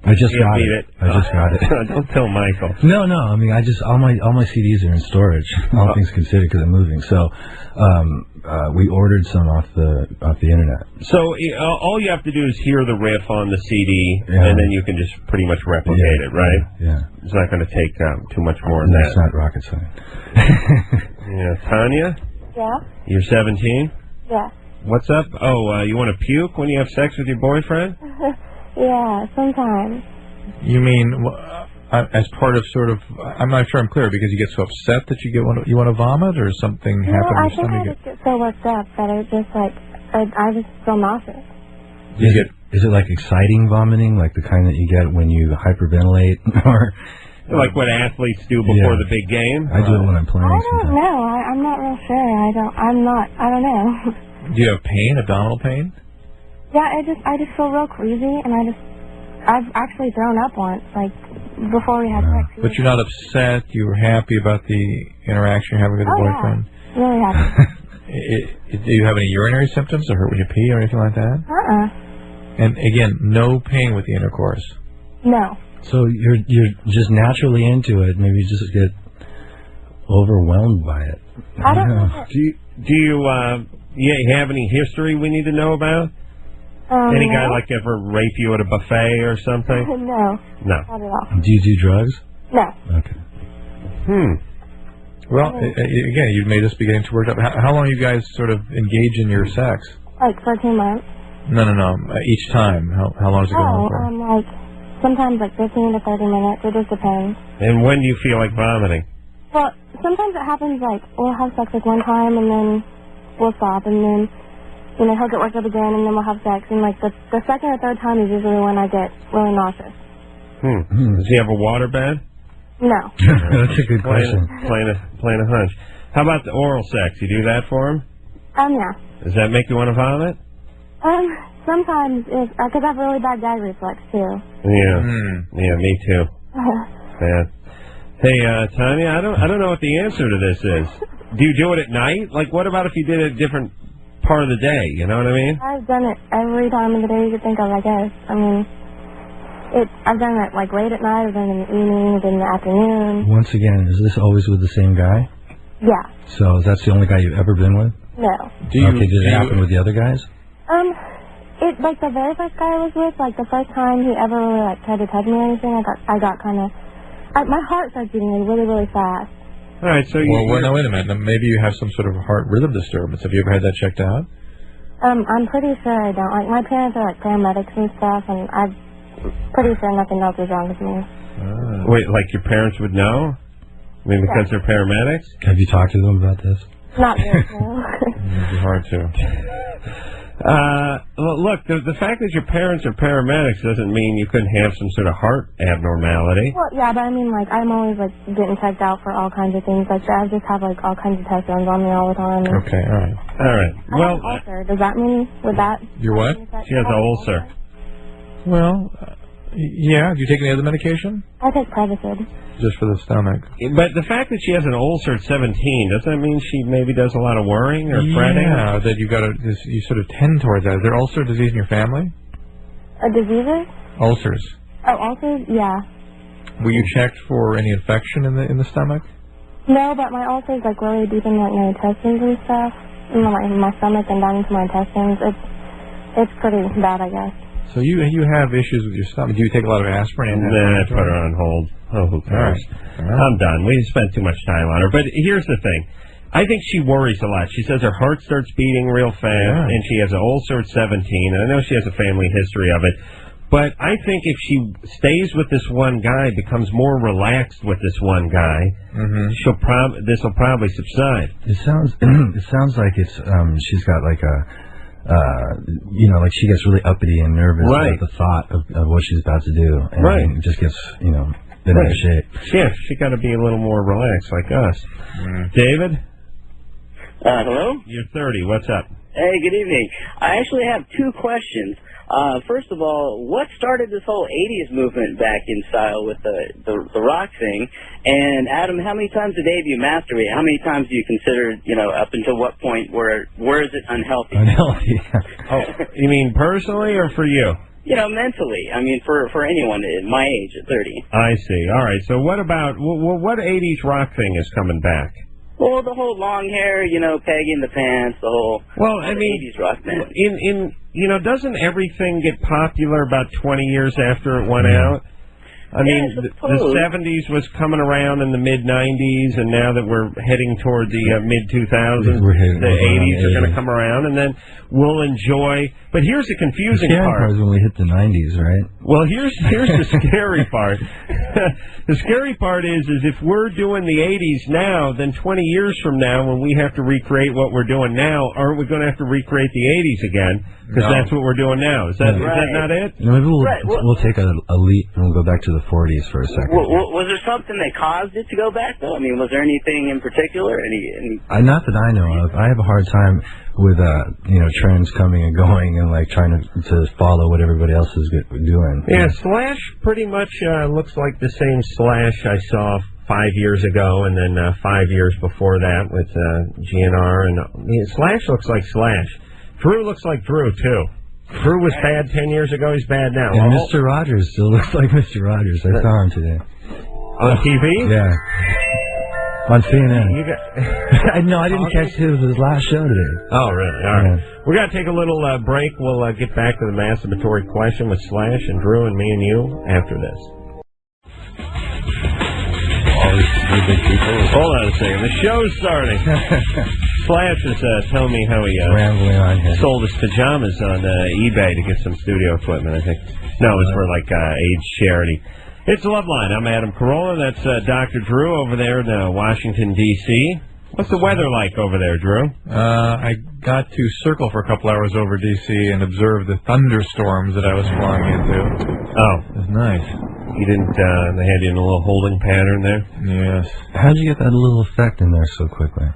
I just got it. I just got it. Don't tell Michael. No. I mean, all my CDs are in storage. All things considered, because I'm moving. So, we ordered some off the internet. So all you have to do is hear the riff on the CD, and then you can just pretty much replicate it, right? Yeah. It's not going to take too much more than that. It's not rocket science. Yeah, Tanya. Yeah. You're 17. Yeah. What's up? Oh, you want to puke when you have sex with your boyfriend? Yeah, sometimes. You mean as part of sort of? I'm not sure I'm clear because you get so upset that you want to vomit or something happened. I think I just get so worked up that it just I just feel nauseous. Is it like exciting vomiting, like the kind that you get when you hyperventilate, or like what athletes do before the big game? I do it when I'm playing. I don't know. I'm not real sure. I don't know. Do you have pain, abdominal pain? Yeah, I just feel real queasy, and I've actually thrown up once, like before we had sex. But you're not upset. You were happy about the interaction you're having with your boyfriend. Yeah. Really happy. Do you have any urinary symptoms, or hurt when you pee, or anything like that? And again, no pain with the intercourse. No. So you're just naturally into it. Maybe you just get overwhelmed by it. I don't know. Do you have any history we need to know about? Any guy like ever rape you at a buffet or something? No. No. Not at all. Do you do drugs? No. Okay. Well, again, you may just be getting too worked up. How long you guys sort of engage in your sex? Like 13 months. No. Each time. How long is it going on for? Like sometimes like 15 to 30 minutes. It just depends. And when do you feel like vomiting? Well, sometimes it happens like we'll have sex like one time and then we'll stop, and then you know, he'll get worked up again, and then we'll have sex. And, like, the second or third time is usually when I get really nauseous. Does he have a water bed? No. That's a good question. Playing a hunch. How about the oral sex? You do that for him? Yeah. Does that make you want to vomit? Sometimes, because I have really bad gag reflex, too. Yeah, me too. Yeah. Hey, Tanya, I don't know what the answer to this is. Do you do it at night? Like, what about if you did it a different part of the day? You know what I mean? I've done it every time of the day you could think of, I guess. I mean, I've done it, like, late at night, I've done it in the evening, in the afternoon. Once again, is this always with the same guy? Yeah. So that's the only guy you've ever been with? No. Did it happen with the other guys? Like, the very first guy I was with, like, the first time he ever really, like, tried to touch me or anything, I got kind of... my heart started beating really, really fast. All right, so Well, wait a minute. Now, maybe you have some sort of heart rhythm disturbance. Have you ever had that checked out? I'm pretty sure I don't. Like, my parents are, like, paramedics and stuff, and I'm pretty sure nothing else is wrong with me. Wait, like your parents would know? I mean, because they're paramedics? Have you talked to them about this? Not yet, no. It'd be hard to. Well, look, the fact that your parents are paramedics doesn't mean you couldn't have some sort of heart abnormality. Well, yeah, but I mean, like, I'm always, like, getting checked out for all kinds of things like that. I just have, like, all kinds of test runs on me all the time. Okay, all right. All right. I have an ulcer. Does that mean, with that? You're what? She has an ulcer. Well, yeah. Do you take any other medication? I take Prevacid. Just for the stomach. But the fact that she has an ulcer at 17, does that mean she maybe does a lot of worrying or fretting? Yeah, that you sort of tend towards that. Is there ulcer disease in your family? Diseases? Ulcers. Oh, ulcers? Yeah. Were you checked for any infection in the stomach? No, but my ulcer's, like, really deep in, like, my intestines and stuff. You know, my stomach and down into my intestines. It's pretty bad, I guess. So you have issues with your stomach. Do you take a lot of aspirin? Nah, put her on hold. Oh, who cares? All right. I'm done. We spent too much time on her. But here's the thing. I think she worries a lot. She says her heart starts beating real fast, and she has an ulcer at 17. And I know she has a family history of it. But I think if she stays with this one guy, becomes more relaxed with this one guy, this will probably subside. It sounds like it's she's got like like she gets really uppity and nervous at the thought of what she's about to do, and just gets bent out of shape. Yeah, she got to be a little more relaxed like us. David? Hello? You're 30. What's up? Hey, good evening. I actually have two questions. First of all, what started this whole 80s movement back in style with the rock thing? And Adam, how many times a day do you masturbate? How many times do you consider, up until what point where is it unhealthy? Unhealthy. Oh, you mean personally or for you? Mentally. I mean, for anyone at my age at 30. I see. All right. So what about what 80s rock thing is coming back? Well, the whole long hair, Peggy in the pants, the whole 80s rock band. Doesn't everything get popular about 20 years after it went out? I mean, the 70s was coming around in the mid-90s, and now that we're heading toward the mid-2000s, the 80s are going to come around, and then we'll enjoy. But here's the confusing part. When we hit the 90s, right? Well, here's the scary part. The scary part is if we're doing the 80s now, then 20 years from now, when we have to recreate what we're doing now, aren't we going to have to recreate the 80s again? Because that's what we're doing now. Is that not it? Maybe we'll take a leap and we'll go back to the 40s for a second. Was there something that caused it to go back, though? I mean, was there anything in particular? Not that I know of. I have a hard time with trends coming and going and like trying to follow what everybody else is doing. Yeah, Slash pretty much looks like the same Slash I saw 5 years ago, and then 5 years before that with GNR. And Slash looks like Slash. Drew looks like Drew too. Drew was bad 10 years ago. He's bad now. And Mr. Rogers still looks like Mr. Rogers. I saw him today. On TV? Yeah. On CNN. No, I didn't catch his last show today. Oh, really? All right. We're going to take a little break. We'll get back to the masturbatory question with Slash and Drew and me and you after this. Hold on a second. The show's starting. Slash is telling me how he sold his pajamas on eBay to get some studio equipment, I think. No, it was for like AIDS charity. It's Loveline. I'm Adam Carolla. That's Dr. Drew over there in Washington, D.C. What's the weather like over there, Drew? I got to circle for a couple hours over D.C. and observe the thunderstorms that I was flying into. Oh. It was nice. You didn't, they had you in a little holding pattern there? Yes. How'd you get that little effect in there so quickly?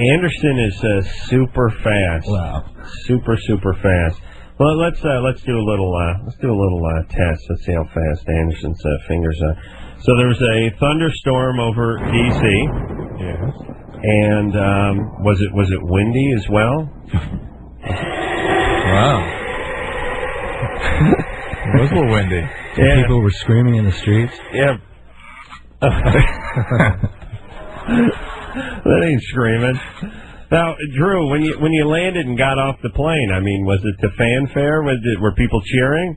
Anderson is super fast. Wow. Super fast. Well, let's do a little test. Let's see how fast Anderson's fingers are. So there was a thunderstorm over D.C. Yes. And was it windy as well? Wow. It was a little windy. Yeah. People were screaming in the streets. Yeah. That ain't screaming. Now, Drew, when you landed and got off the plane, I mean, was it to fanfare? Were people cheering?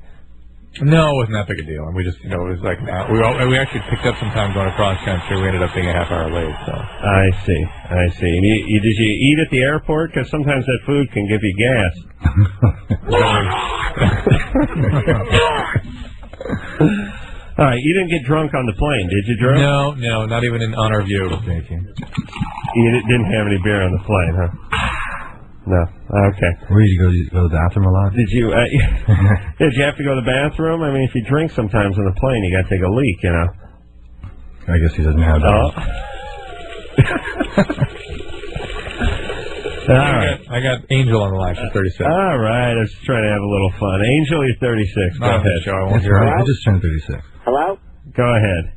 No, it wasn't that big a deal. And we just, it was like, we actually picked up some time going across country. We ended up being a half hour late, so. I see. And did you eat at the airport? Because sometimes that food can give you gas. All right, you didn't get drunk on the plane, did you, Drew? No, not even in honor of you. Thank you. You didn't have any beer on the plane, huh? No. Okay. Where did you go to the bathroom a lot? Did you have to go to the bathroom? I mean, if you drink sometimes on the plane, you got to take a leak, you know. I guess he doesn't have that. All right. I got Angel on the line. She's 36. All right. I was just trying to have a little fun. Angel, you're 36. Go ahead. I just turned 36. Hello? Go ahead.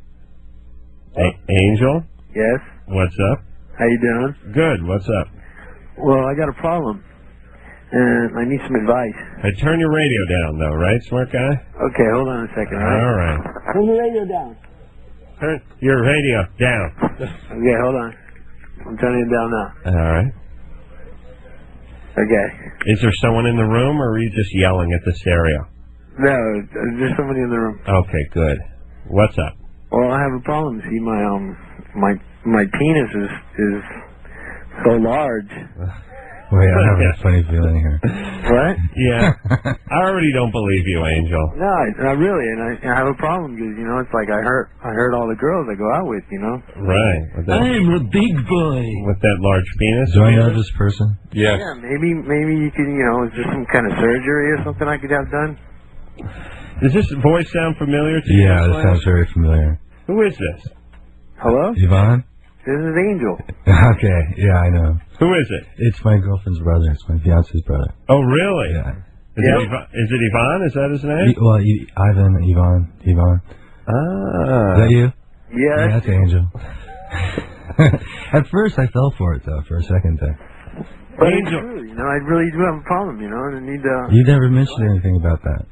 Angel? Yes? What's up? How you doing? Good. What's up? Well, I got a problem, and I need some advice. Hey, turn your radio down, though, right, smart guy? Okay, hold on a second. All right. Turn the radio down. Turn your radio down. Okay, hold on. I'm turning it down now. All right. Okay. Is there someone in the room, or are you just yelling at the stereo? No, there's somebody in the room. Okay, good. What's up? Well, I have a problem. See, my penis is so large. Wait, I have a funny feeling here. What? Yeah. I already don't believe you, Angel. No, not really, and I have a problem because it's like I hurt all the girls I go out with, Right. I'm a big boy. With that large penis. Do I know this person? Yes. Yeah, maybe you could, is there some kind of surgery or something I could have done? Does this voice sound familiar to you? Yeah, that sounds very familiar. Who is this? Hello? Yvonne? This is Angel. Okay, yeah, I know. Who is it? It's my girlfriend's brother. It's my fiance's brother. Oh, really? Yeah. Is it Yvonne? Is that his name? Well, Ivan, Yvonne. Ah. Is that you? Yes. Yeah, that's Angel. At first, I fell for it, though, for a second there. But it's true, I really do have a problem, and I need to... You never mentioned anything about that.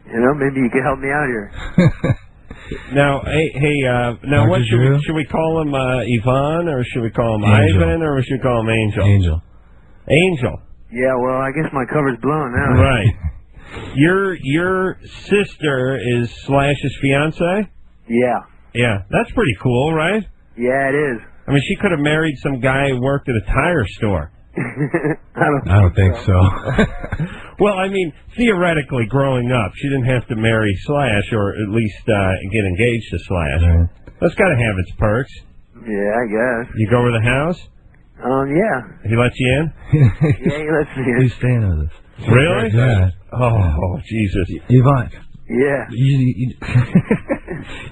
Maybe you could help me out here. Now, now what should we call him? Yvonne, or should we call him Angel. Ivan, or should we call him Angel? Angel. Yeah, well, I guess my cover's blown now. Right. Your sister is Slash's fiance? Yeah. Yeah, that's pretty cool, right? Yeah, it is. I mean, she could have married some guy who worked at a tire store. I don't think so. Well, I mean, theoretically, growing up, she didn't have to marry Slash, or at least get engaged to Slash. Right. That's got to have its perks. Yeah, I guess. You go over the house? Yeah. He lets you in? Yeah, he lets me in. He's staying with us. Really? Yeah. Oh, Jesus. Yvonne. Yeah.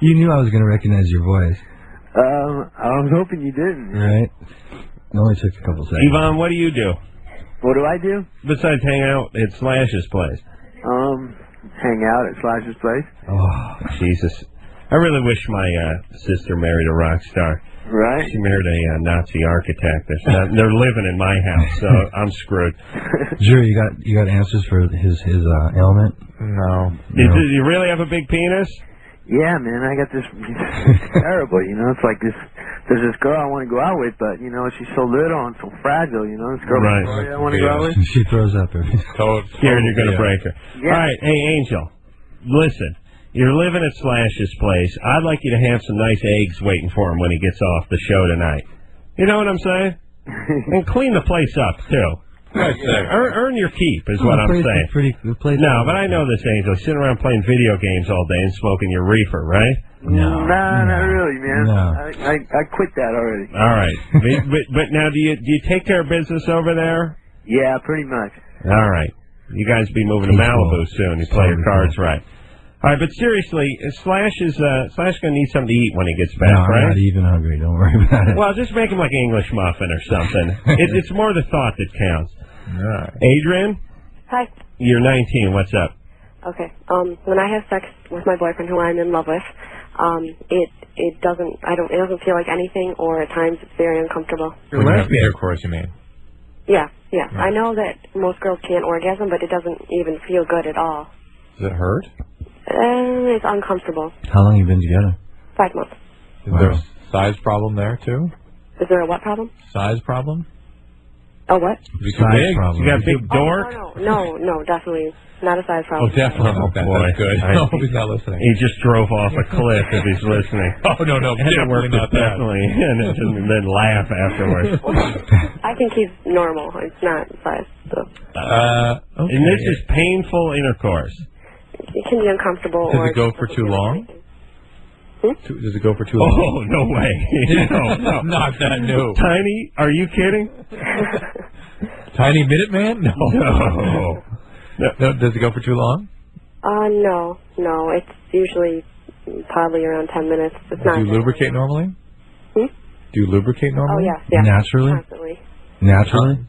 You knew I was going to recognize your voice. I was hoping you didn't. Right. It only took a couple seconds. Yvonne, what do you do? What do I do? Besides hang out at Slash's place. Hang out at Slash's place. Oh, Jesus. I really wish my sister married a rock star. Right. She married a Nazi architect. They're living in my house, so I'm screwed. Drew, you got answers for his ailment? No. Do you really have a big penis? Yeah, man, I got this. It's terrible, It's like this. There's this girl I want to go out with, but she's so little and so fragile. This girl I want to go out with. She throws up every Scared you're going to break her. Yeah. All right, hey Angel, listen. You're living at Slash's place. I'd like you to have some nice eggs waiting for him when he gets off the show tonight. You know what I'm saying? And clean the place up too. Earn your keep is what I'm saying. No, but I know this, Angel. Sitting around playing video games all day and smoking your reefer, right? No, not really, man. No. I quit that already. All right, but now do you take care of business over there? Yeah, pretty much. All right, you guys be moving to Malibu soon. You play your cards right. All right, but seriously, Slash gonna need something to eat when he gets back, right? I'm not even hungry. Don't worry about it. Well, just make him like an English muffin or something. It's more the thought that counts. All right. Adrian? Hi. You're 19. What's up? Okay. When I have sex with my boyfriend, who I'm in love with, it doesn't feel like anything, or at times it's very uncomfortable. When you have intercourse, you mean? Yeah. I know that most girls can't orgasm, but it doesn't even feel good at all. Does it hurt? It's uncomfortable. How long have you been together? 5 months. Is there a size problem there, too? Is there a what problem? Size problem? A what? Size problem. You got a big dork? No, definitely not a size problem. Oh, definitely. That's good. I hope he's not listening. He just drove off a cliff if he's listening. Oh, no, definitely not that. And then laugh afterwards. I think he's normal. It's not size. So. Okay. And this is painful intercourse. It can be uncomfortable. Does it go for too long? Does it go for too long? Oh, no way. No. Not that new. Tiny, are you kidding? Tiny Minuteman? No. Does it go for too long? No. It's usually probably around 10 minutes. It's not. Do you lubricate normally? Do you lubricate normally? Oh, yes. Naturally? Constantly. Naturally?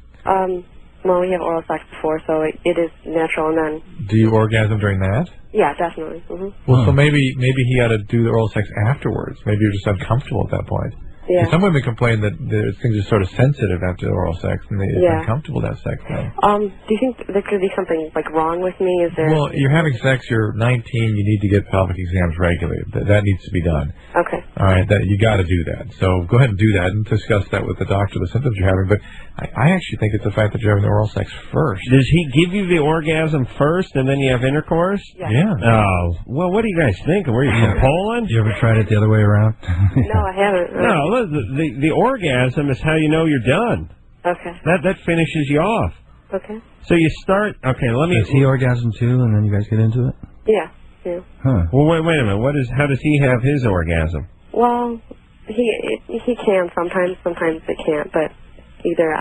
Well, we have oral sex before, so it is natural, and then... Do you orgasm during that? Yeah, definitely. Well, so maybe he ought to do the oral sex afterwards. Maybe you're just uncomfortable at that point. Yeah. Some women complain that things are sort of sensitive after oral sex, and it's uncomfortable to have sex then. Do you think there could be something wrong with me? Is there? Well, you're having sex. You're 19. You need to get pelvic exams regularly. That needs to be done. Okay. All right. You got to do that. So go ahead and do that and discuss that with the doctor. The symptoms you're having, but I actually think it's the fact that you're having the oral sex first. Does he give you the orgasm first and then you have intercourse? Yeah. Oh, well, what do you guys think? Were you from Poland? You ever tried it the other way around? No, I haven't. No, the orgasm is how you know you're done. Okay. That finishes you off. Okay. So you start. Okay, let me. Does he orgasm too, and then you guys get into it? Yeah. Huh. Well, wait a minute. How does he have his orgasm? Well, he can sometimes it can't, but either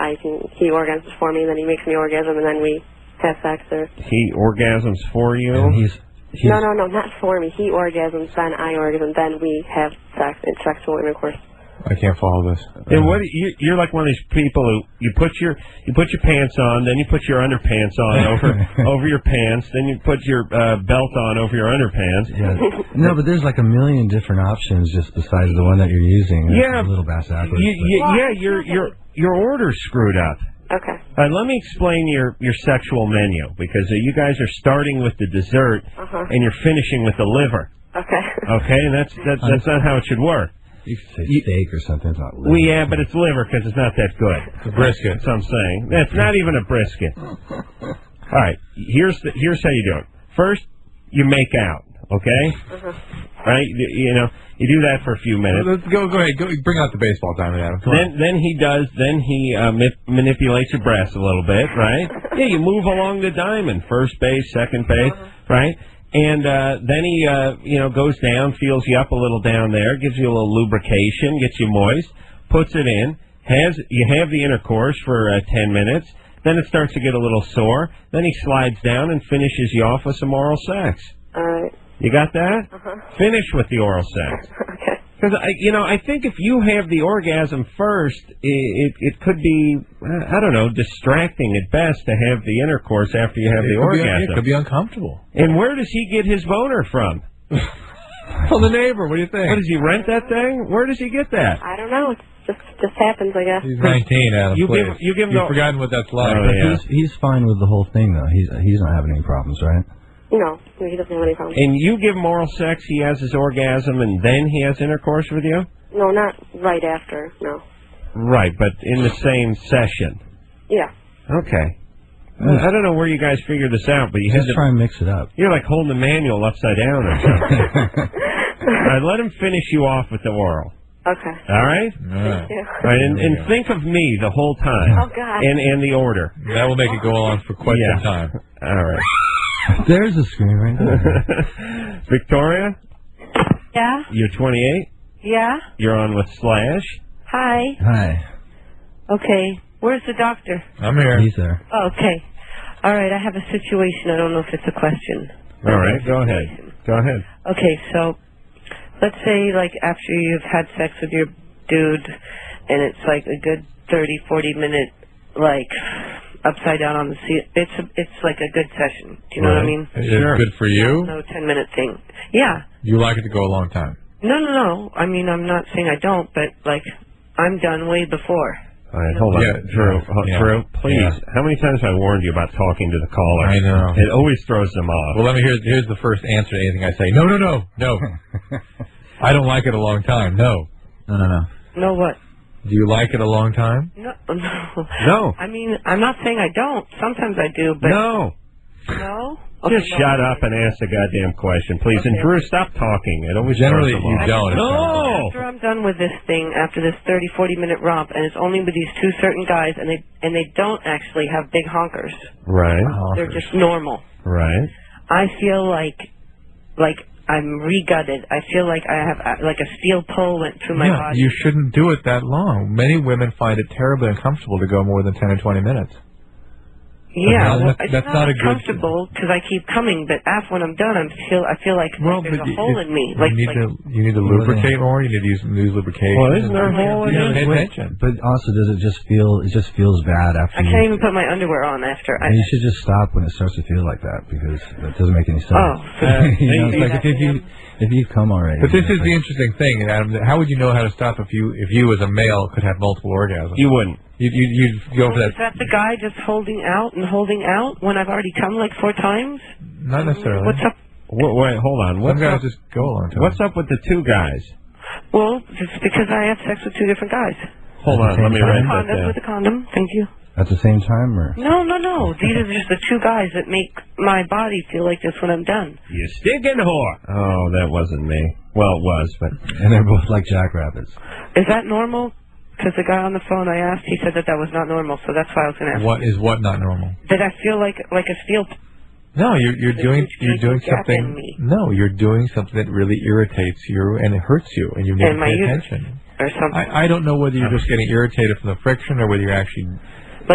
he orgasms for me, and then he makes me orgasm, and then we have sex, or he orgasms for you. And he's no, not for me. He orgasms, then I orgasm, then we have sex and sexual intercourse. I can't follow this. And you're like one of these people who you put your pants on, then you put your underpants on over your pants, then you put your belt on over your underpants. Yeah. No, but there's like a million different options just besides the one that you're using. Yeah, a little bass backwards. Your order's screwed up. Okay. Let me explain your sexual menu, because you guys are starting with the dessert and you're finishing with the liver. Okay. Okay, and that's not how it should work. You could say steak or something. It's not liver. Well, yeah, but it's liver because it's not that good. It's a brisket. That's what I'm saying. That's not even a brisket. All right, here's how you do it. First, you make out, okay? Right? You do that for a few minutes. Let's go ahead. Go bring out the baseball diamond, Adam. Then he manipulates your breasts a little bit, right? Yeah, you move along the diamond, first base, second base, right? And then he, goes down, feels you up a little down there, gives you a little lubrication, gets you moist, puts it in, you have the intercourse for 10 minutes, then it starts to get a little sore, then he slides down and finishes you off with some oral sex. All right. You got that? Finish with the oral sex. Okay. Because I think if you have the orgasm first, it could be, I don't know, distracting at best to have the intercourse after you have the orgasm. It could be uncomfortable. And where does he get his boner from? From the neighbor. What do you think? What, does he rent that thing? Where does he get that? I don't know. It just happens, I guess. He's 19, Adam. You give him You've forgotten what that's like. Oh, yeah. He's fine with the whole thing though. He's not having any problems, right? No, he doesn't have any problems. And you give him oral sex, he has his orgasm, and then he has intercourse with you? No, not right after, no. Right, but in the same session? Yeah. Okay. I don't know where you guys figured this out, but you just try and mix it up. You're like holding the manual upside down or something. All right, let him finish you off with the oral. Okay. All right? Thank you. All right, and think of me the whole time. Oh, God. And the order. That will make it go on for quite some time. All right. There's a screen right there. Victoria, Yeah? you're 28. Yeah? You're on with Slash. Hi. Hi. Okay. Where's the doctor? I'm here. He's there. Oh, okay. All right, I have a situation. I don't know if it's a question. All right, go ahead. Go ahead. Okay, so let's say, like, after you've had sex with your dude, and it's like a good 30, 40-minute, like, upside down on the seat. It's like a good session. Do you know what I mean? Is it good for you? No 10-minute thing. Yeah. You like it to go a long time. No. I mean, I'm not saying I don't, but, like, I'm done way before. All right, hold on. Yeah, Drew, yeah. Drew, please. Yeah. How many times have I warned you about talking to the caller? I know. It always throws them off. Well, here's the first answer to anything I say. No. I don't like it a long time. No. No what? Do you like it a long time? No. No. I mean, I'm not saying I don't. Sometimes I do, but... No. No? Just shut up and ask the goddamn question, please. Okay. And Drew, stop talking. It always Generally, throws them you off. don't. No. After I'm done with this thing, after this 30, 40-minute romp, and it's only with these two certain guys, and they don't actually have big honkers. Right. They're just normal. Right. I feel like I'm re-gutted. I feel like I have like a steel pole went through my body. You shouldn't do it that long. Many women find it terribly uncomfortable to go more than 10 or 20 minutes. Yeah, well, that's it's not a not good. comfortable because I keep coming, but after when I'm done, I feel like there's a hole in me. You need to lubricate more. You need to use lubrication. Well, isn't there a hole in Pay it? attention. But also, does it just feels bad after I can't even put my underwear on after. And you should just stop when it starts to feel like that, because that doesn't make any sense. Oh. It's like if you come already. But this is the interesting thing, Adam. How would you know how to stop if you as a male could have multiple orgasms? You wouldn't. You'd go for that. Is that the guy just holding out when I've already come like 4 times? Not necessarily. What's up? Wait, hold on. Some guys just go a long time. What's up with the two guys? Well, it's because I have sex with 2 different guys. Hold on, let me write that down. With a condom. Thank you. At the same time, or? No. These are just the 2 guys that make my body feel like this when I'm done. You stinking whore. Oh, that wasn't me. Well, it was, but... And they're both like jackrabbits. Is that normal? Because the guy on the phone I asked, he said that was not normal, so that's why I was going to ask. What is what not normal? That I feel like a steel... No, you're doing something. No, you're doing something that really irritates you and it hurts you, and you need to pay attention. Or something. I don't know whether you're just getting irritated from the friction or whether you're actually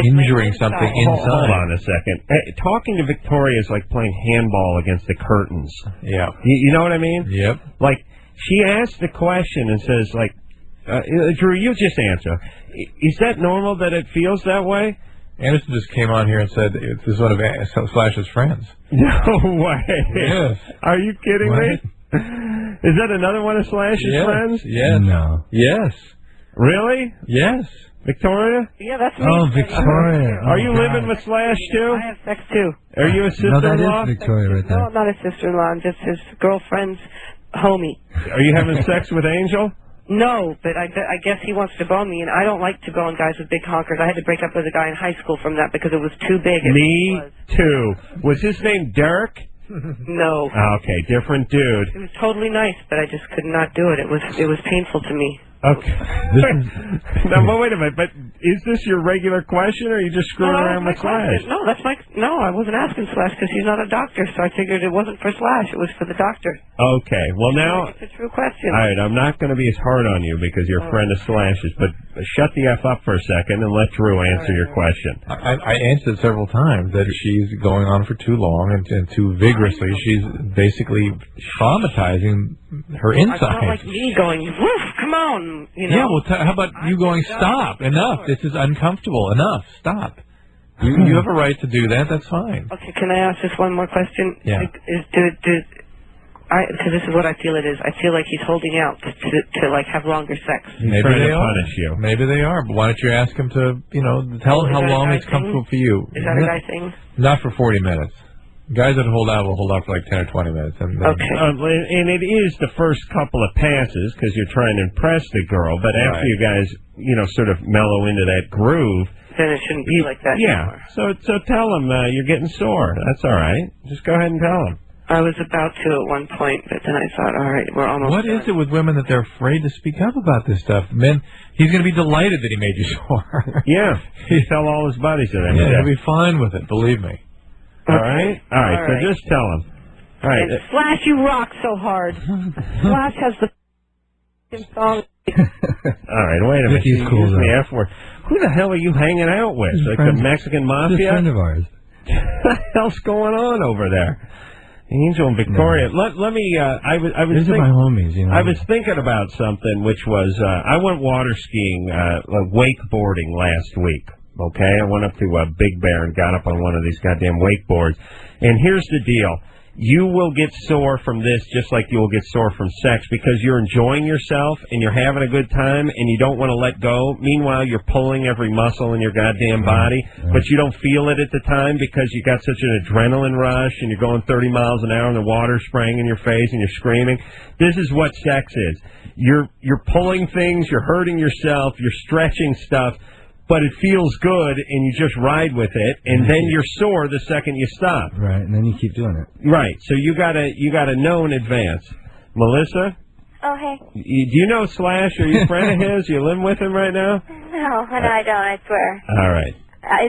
injuring something inside. Hold on a second. Hey, talking to Victoria is like playing handball against the curtains. Yeah. You know what I mean? Yep. Like, she asks the question and says, like, Drew, you just answer. Is that normal that it feels that way? Anderson just came on here and said this is one of Slash's friends. No way. Yes. Are you kidding me? Is that another one of Slash's friends? Yes. No. Yes. Really? Yes. Victoria? Yeah, that's me. Oh, Victoria. Are you living with Slash, too? I have sex, too. Are you a sister-in-law? No, that is Victoria right there. No, I'm not a sister-in-law. I'm just his girlfriend's homie. Are you having sex with Angel? No, but I guess he wants to bone me, and I don't like to bone guys with big honkers. I had to break up with a guy in high school from that because it was too big. Me, too. Was his name Derek? No. Okay, different dude. It was totally nice, but I just could not do it. It was painful to me. Okay. Now, but wait a minute. But is this your regular question, or are you just screwing around with Slash? No, No, I wasn't asking Slash because he's not a doctor, so I figured it wasn't for Slash. It was for the doctor. Okay. Well, now... It's a true question. All right, I'm not going to be as hard on you because you're a friend of Slash's, but shut the F up for a second and let Drew answer your question. I answered several times that she's going on for too long and too vigorously. She's basically traumatizing her insides. I felt like me going, woof, come on, you know. Yeah, well, how about you going, stop, enough, this is uncomfortable, enough, stop. You have a right to do that, that's fine. Okay, can I ask just one more question? Yeah. Because this is what I feel it is. I feel like he's holding out to like have longer sex. Maybe trying they to are. punish you. Maybe they are, but why don't you ask him to, tell him how long it's comfortable for you. Is that a guy thing? Not for 40 minutes. Guys that hold out will hold out for like 10 or 20 minutes. And Okay. And it is the first couple of passes because you're trying to impress the girl, but after you guys, sort of mellow into that groove, then it shouldn't be like that anymore. So tell him you're getting sore. That's all right. Just go ahead and tell him. I was about to at one point, but then I thought, all right, we're almost What is it with women that they're afraid to speak up about this stuff? Men, he's going to be delighted that he made you sore. Yeah, he tell all his buddies that. Yeah, he'll be fine with it, believe me. All right? All right, so just tell him. All right. And Slash, you rock so hard. Slash has the song. All right, wait a minute. He's You cool, used the though. F word. Who the hell are you hanging out with? He's a Like friend- the Mexican He's mafia? a friend of ours. What the hell's going on over there? Angel and Victoria. Let me. I was. These are my homies, you know. I was thinking about something, which was I went water skiing, wakeboarding last week. Okay, I went up to Big Bear and got up on one of these goddamn wakeboards. And here's the deal: you will get sore from this just like you will get sore from sex because you're enjoying yourself and you're having a good time and you don't want to let go. Meanwhile, you're pulling every muscle in your goddamn body, but you don't feel it at the time because you got such an adrenaline rush and you're going 30 miles an hour and the water's spraying in your face and you're screaming. This is what sex is. You're pulling things, you're hurting yourself, you're stretching stuff, but it feels good, and you just ride with it, and then you're sore the second you stop. Right, and then you keep doing it. Right, so you gotta know in advance. Melissa, Oh, hey. do you know Slash? Are you a friend of his? You living with him right now? No, I don't, I swear. All right.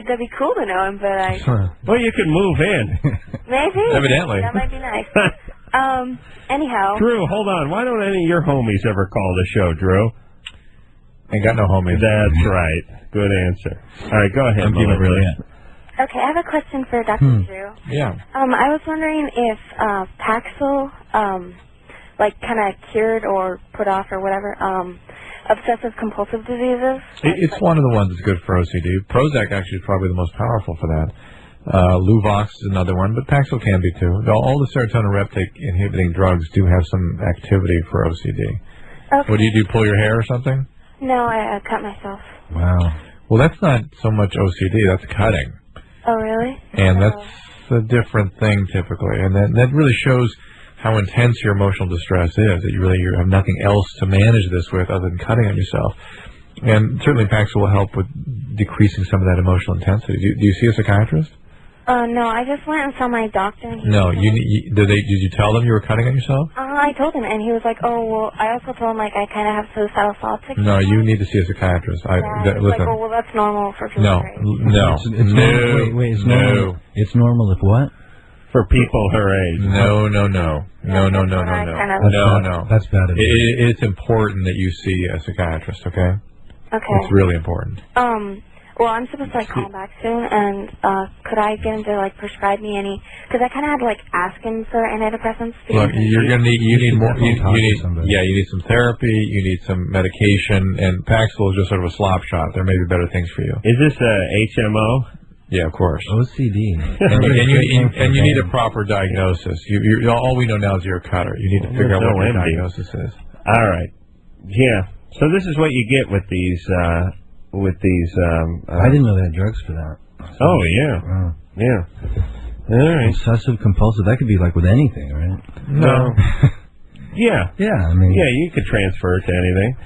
That'd be cool to know him, but I... Well, you could move in. Maybe. Evidently. That might be nice. Anyhow. Drew, hold on. Why don't any of your homies ever call the show, Drew? Ain't got no homies. That's right. Good answer. All right, go ahead, I'm keeping it Melissa. really Okay, I have a question for Dr. Drew. Yeah. I was wondering if Paxil, kind of cured or put off or whatever, obsessive compulsive diseases. It's one of the ones that's good for OCD. Prozac actually is probably the most powerful for that. Luvox is another one, but Paxil can be too. All the serotonin reuptake inhibiting drugs do have some activity for OCD. Okay. What do you do? Pull your hair or something? No, I cut myself. Wow. Well, that's not so much OCD. That's cutting, Oh, really? and that's a different thing typically. And that really shows how intense your emotional distress is. That you have nothing else to manage this with other than cutting on yourself. And certainly Paxil will help with decreasing some of that emotional intensity. Do you see a psychiatrist? No, I just went and saw my doctor. And No. Did you tell them you were cutting on yourself? I told him, and he was like, oh, well, I also told him, I kind of have suicidal thoughts. No, you need to see a psychiatrist. He's like, Listen. oh, well, that's normal for people. No, no, It's no, wait, it's no. normal. It's normal if what? For people her age. No. That's bad. It's important that you see a psychiatrist, okay? Okay. It's really important. Well, I'm supposed to call back soon, and could I get him to prescribe me any? Because I kind of had to ask him for antidepressants. Look, you need more. You need some therapy. You need some medication, and Paxil is just sort of a slop shot. There may be better things for you. Is this a HMO? Yeah, of course. OCD. and you need a proper diagnosis. All we know now is you're a cutter. You need to figure out what your diagnosis is. All right. Yeah. So this is what you get with these. I didn't know they had drugs for that. Oh yeah. Wow. Yeah. All right. Obsessive compulsive. That could be with anything, right? No. Yeah. Yeah. I mean. Yeah, you could transfer it to anything.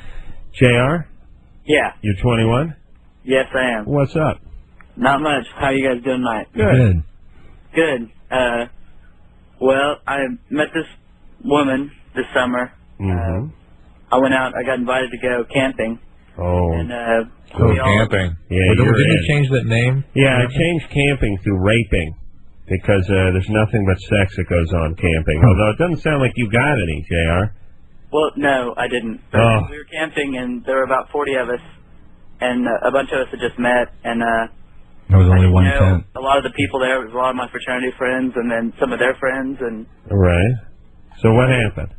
JR? Yeah. You're 21? Yes, I am. What's up? Not much. How you guys doing tonight? Good. Good. Well, I met this woman this summer. Mm-hmm. I went out. I got invited to go camping. Oh. And Go camping. Yeah, Didn't you're you in. change that name? Yeah, I changed camping to raping because there's nothing but sex that goes on camping. Although it doesn't sound like you got any, JR. Well, no, I didn't. Oh. We were camping, and there were about 40 of us, and a bunch of us had just met, and There was only one tent. a lot of the people there was a lot of my fraternity friends, and then some of their friends, and Right. So what happened?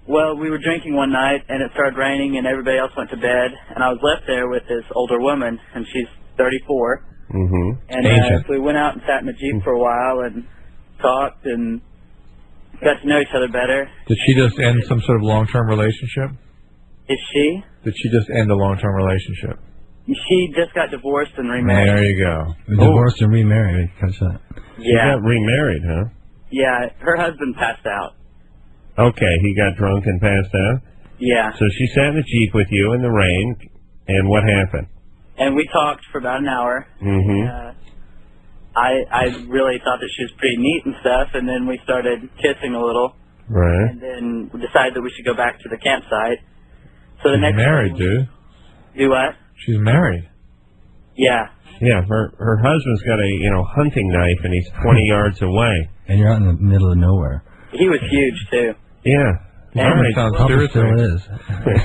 well, we were drinking one night, and it started raining, and everybody else went to bed, and I was left there with this older woman, and she's 34, Mm-hmm. and so we went out and sat in the Jeep for a while and talked and got to know each other better. Did she just end some sort of long-term relationship? Is she? Did she just end a long-term relationship? She just got divorced and remarried. There you go. Divorced and remarried. Catch that. She got remarried, huh? Yeah, her husband passed out. Okay, he got drunk and passed out? Yeah. So she sat in the Jeep with you in the rain, and what happened? And we talked for about an hour. Mm-hmm. I really thought that she was pretty neat and stuff, and then we started kissing a little. Right. And then we decided that we should go back to the campsite. So the She's next married, dude. Do what? She's married. Yeah. Yeah, her husband's got a hunting knife, and he's 20 yards away. And you're out in the middle of nowhere. He was huge too. Yeah. It sounds seriously, is.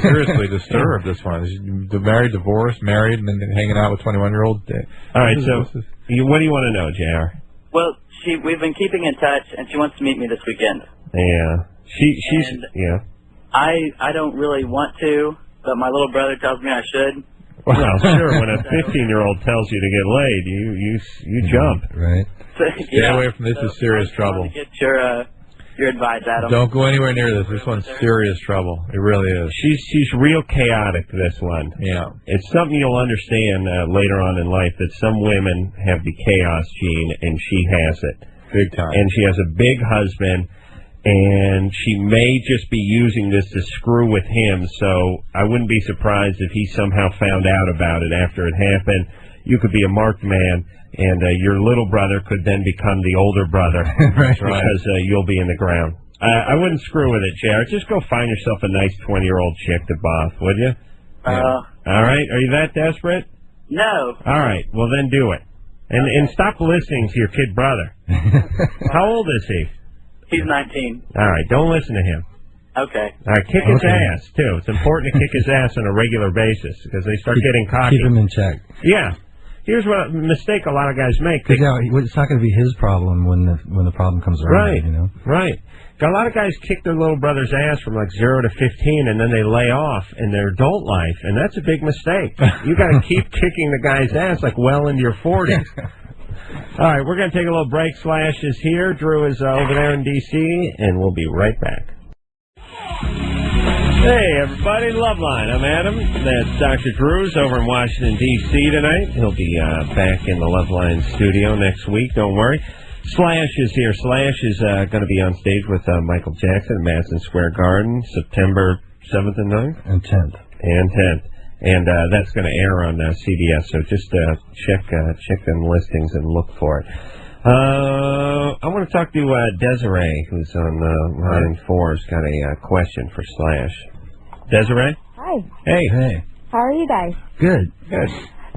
seriously disturbed, this one. She's married, divorced, married, and then hanging out with 21-year-old. All right, so what do you want to know, JR? Well, we've been keeping in touch, and she wants to meet me this weekend. Yeah. She's yeah. I don't really want to, but my little brother tells me I should. Well, sure. When a 15-year-old tells you to get laid, you jump. Right. Stay away from this. Is serious trouble. To get your advice, Adam. Don't go anywhere near this. This one's serious trouble. It really is. She's real chaotic, this one. Yeah. It's something you'll understand later on in life, that some women have the chaos gene, and she has it. Big time. And she has a big husband, and she may just be using this to screw with him, so I wouldn't be surprised if he somehow found out about it after it happened. You could be a marked man, and your little brother could then become the older brother because you'll be in the ground. I wouldn't screw with it, JR. Just go find yourself a nice 20-year-old chick to boff, would you? All right? Are you that desperate? No. All right. Well, then do it. And stop listening to your kid brother. How old is he? He's 19. All right, don't listen to him. Okay. All right, kick his ass, too. It's important to kick his ass on a regular basis because they start getting cocky. Keep him in check. Yeah. Here's what mistake a lot of guys make. Because it's not going to be his problem when the problem comes around. Right, you know? Right. A lot of guys kick their little brother's ass from like 0 to 15, and then they lay off in their adult life, and that's a big mistake. You got to keep kicking the guy's ass like well into your 40s. All right, we're going to take a little break. Slash is here. Drew is over there in D.C., and we'll be right back. Hey, everybody, Loveline. I'm Adam. That's Dr. Drew's over in Washington, D.C. tonight. He'll be back in the Loveline studio next week. Don't worry. Slash is here. Slash is going to be on stage with Michael Jackson at Madison Square Garden, September 7th and 9th? And 10th. And 10th. And that's going to air on CBS, so just check them listings and look for it. I want to talk to Desiree, who's on line 4. Has got a question for Slash. Desiree? Hi. Hey. How are you guys? Good. Good.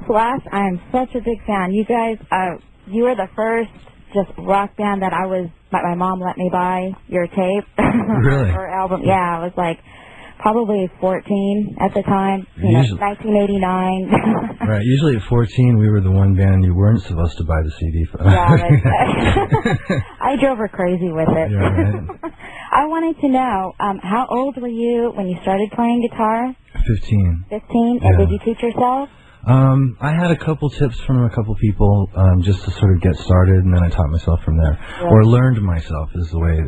Slash, I am such a big fan. You guys, you were the first just rock band that my mom let me buy your tape. Really? Or album. Yeah, I was like probably 14 at the time. You know, 1989. Right. Usually at 14, we were the one band you weren't supposed to buy the CD for. Yeah, I drove her crazy with it. Yeah, right. I wanted to know, how old were you when you started playing guitar? 15. 15? Yeah. And did you teach yourself? I had a couple tips from a couple people just to sort of get started, and then I taught myself from there. Yeah. Or learned myself is the way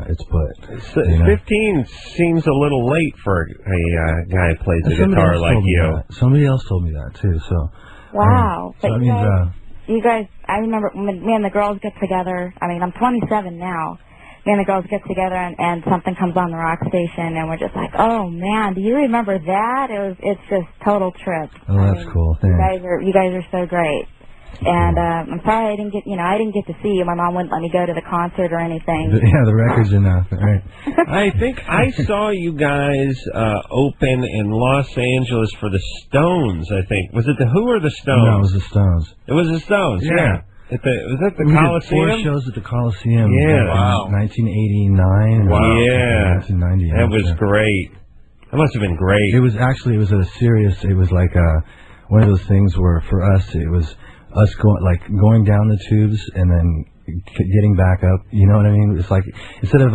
it's put. You know? 15 seems a little late for a guy who plays the guitar like you. Somebody else told me that, too. So. Wow. So but that means, you guys, I remember when me and the girls get together. I mean, I'm 27 now. Me and the girls get together and something comes on the rock station and we're just like, oh man, do you remember that? It's just total trip. Oh, that's cool. Thanks. You guys are so great. And I'm sorry I didn't get to see you. My mom wouldn't let me go to the concert or anything. Yeah, the record's enough, right? I think I saw you guys open in Los Angeles for the Stones, I think. Was it the Who or the Stones? No, it was the Stones. It was the Stones, yeah. Was that the we Coliseum? Did 4 shows at the Coliseum. Yeah. Wow. 1989. Wow. Yeah. 1990. That was great. That must have been great. It was like one of those things where for us, it was us going down the tubes and then getting back up. You know what I mean? It's like, instead of,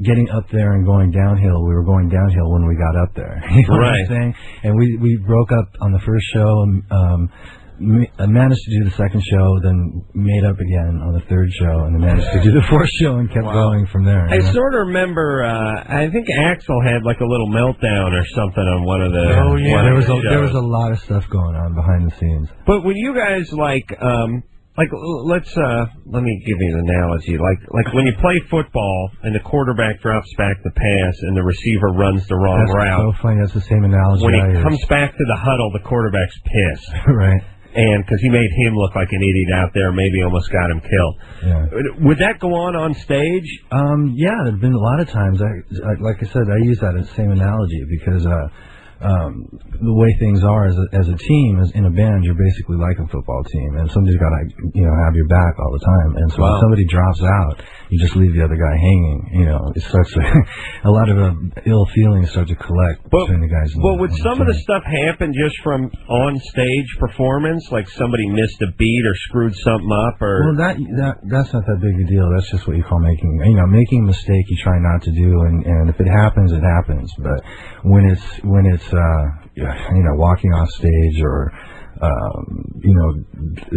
getting up there and going downhill, we were going downhill when we got up there. You know what I'm saying? And we broke up on the first show, I managed to do the second show, then made up again on the third show, and then managed to do the fourth show and kept going from there. I sort of remember, I think Axl had like a little meltdown or something on one of the shows. There was a lot of stuff going on behind the scenes. But when you guys let me give you an analogy. Like when you play football and the quarterback drops back the pass and the receiver runs the wrong route. That's so funny. That's the same analogy. When he comes back to the huddle, the quarterback's pissed. Right. and because he made him look like an idiot out there, maybe almost got him killed. Yeah. Would that go on stage? Yeah, there've been a lot of times. Like I said, I use that as the same analogy because the way things are as a team, as in a band, you're basically like a football team, and somebody's got to have your back all the time. And so when somebody drops out, you just leave the other guy hanging. It starts to, a lot of ill feelings start to collect between the guys. Well, would some of the stuff happen just from on stage performance, like somebody missed a beat or screwed something up, or? Well, that's not that big a deal. That's just what you call making a mistake you try not to do, and if it happens, it happens. But when it's walking off stage or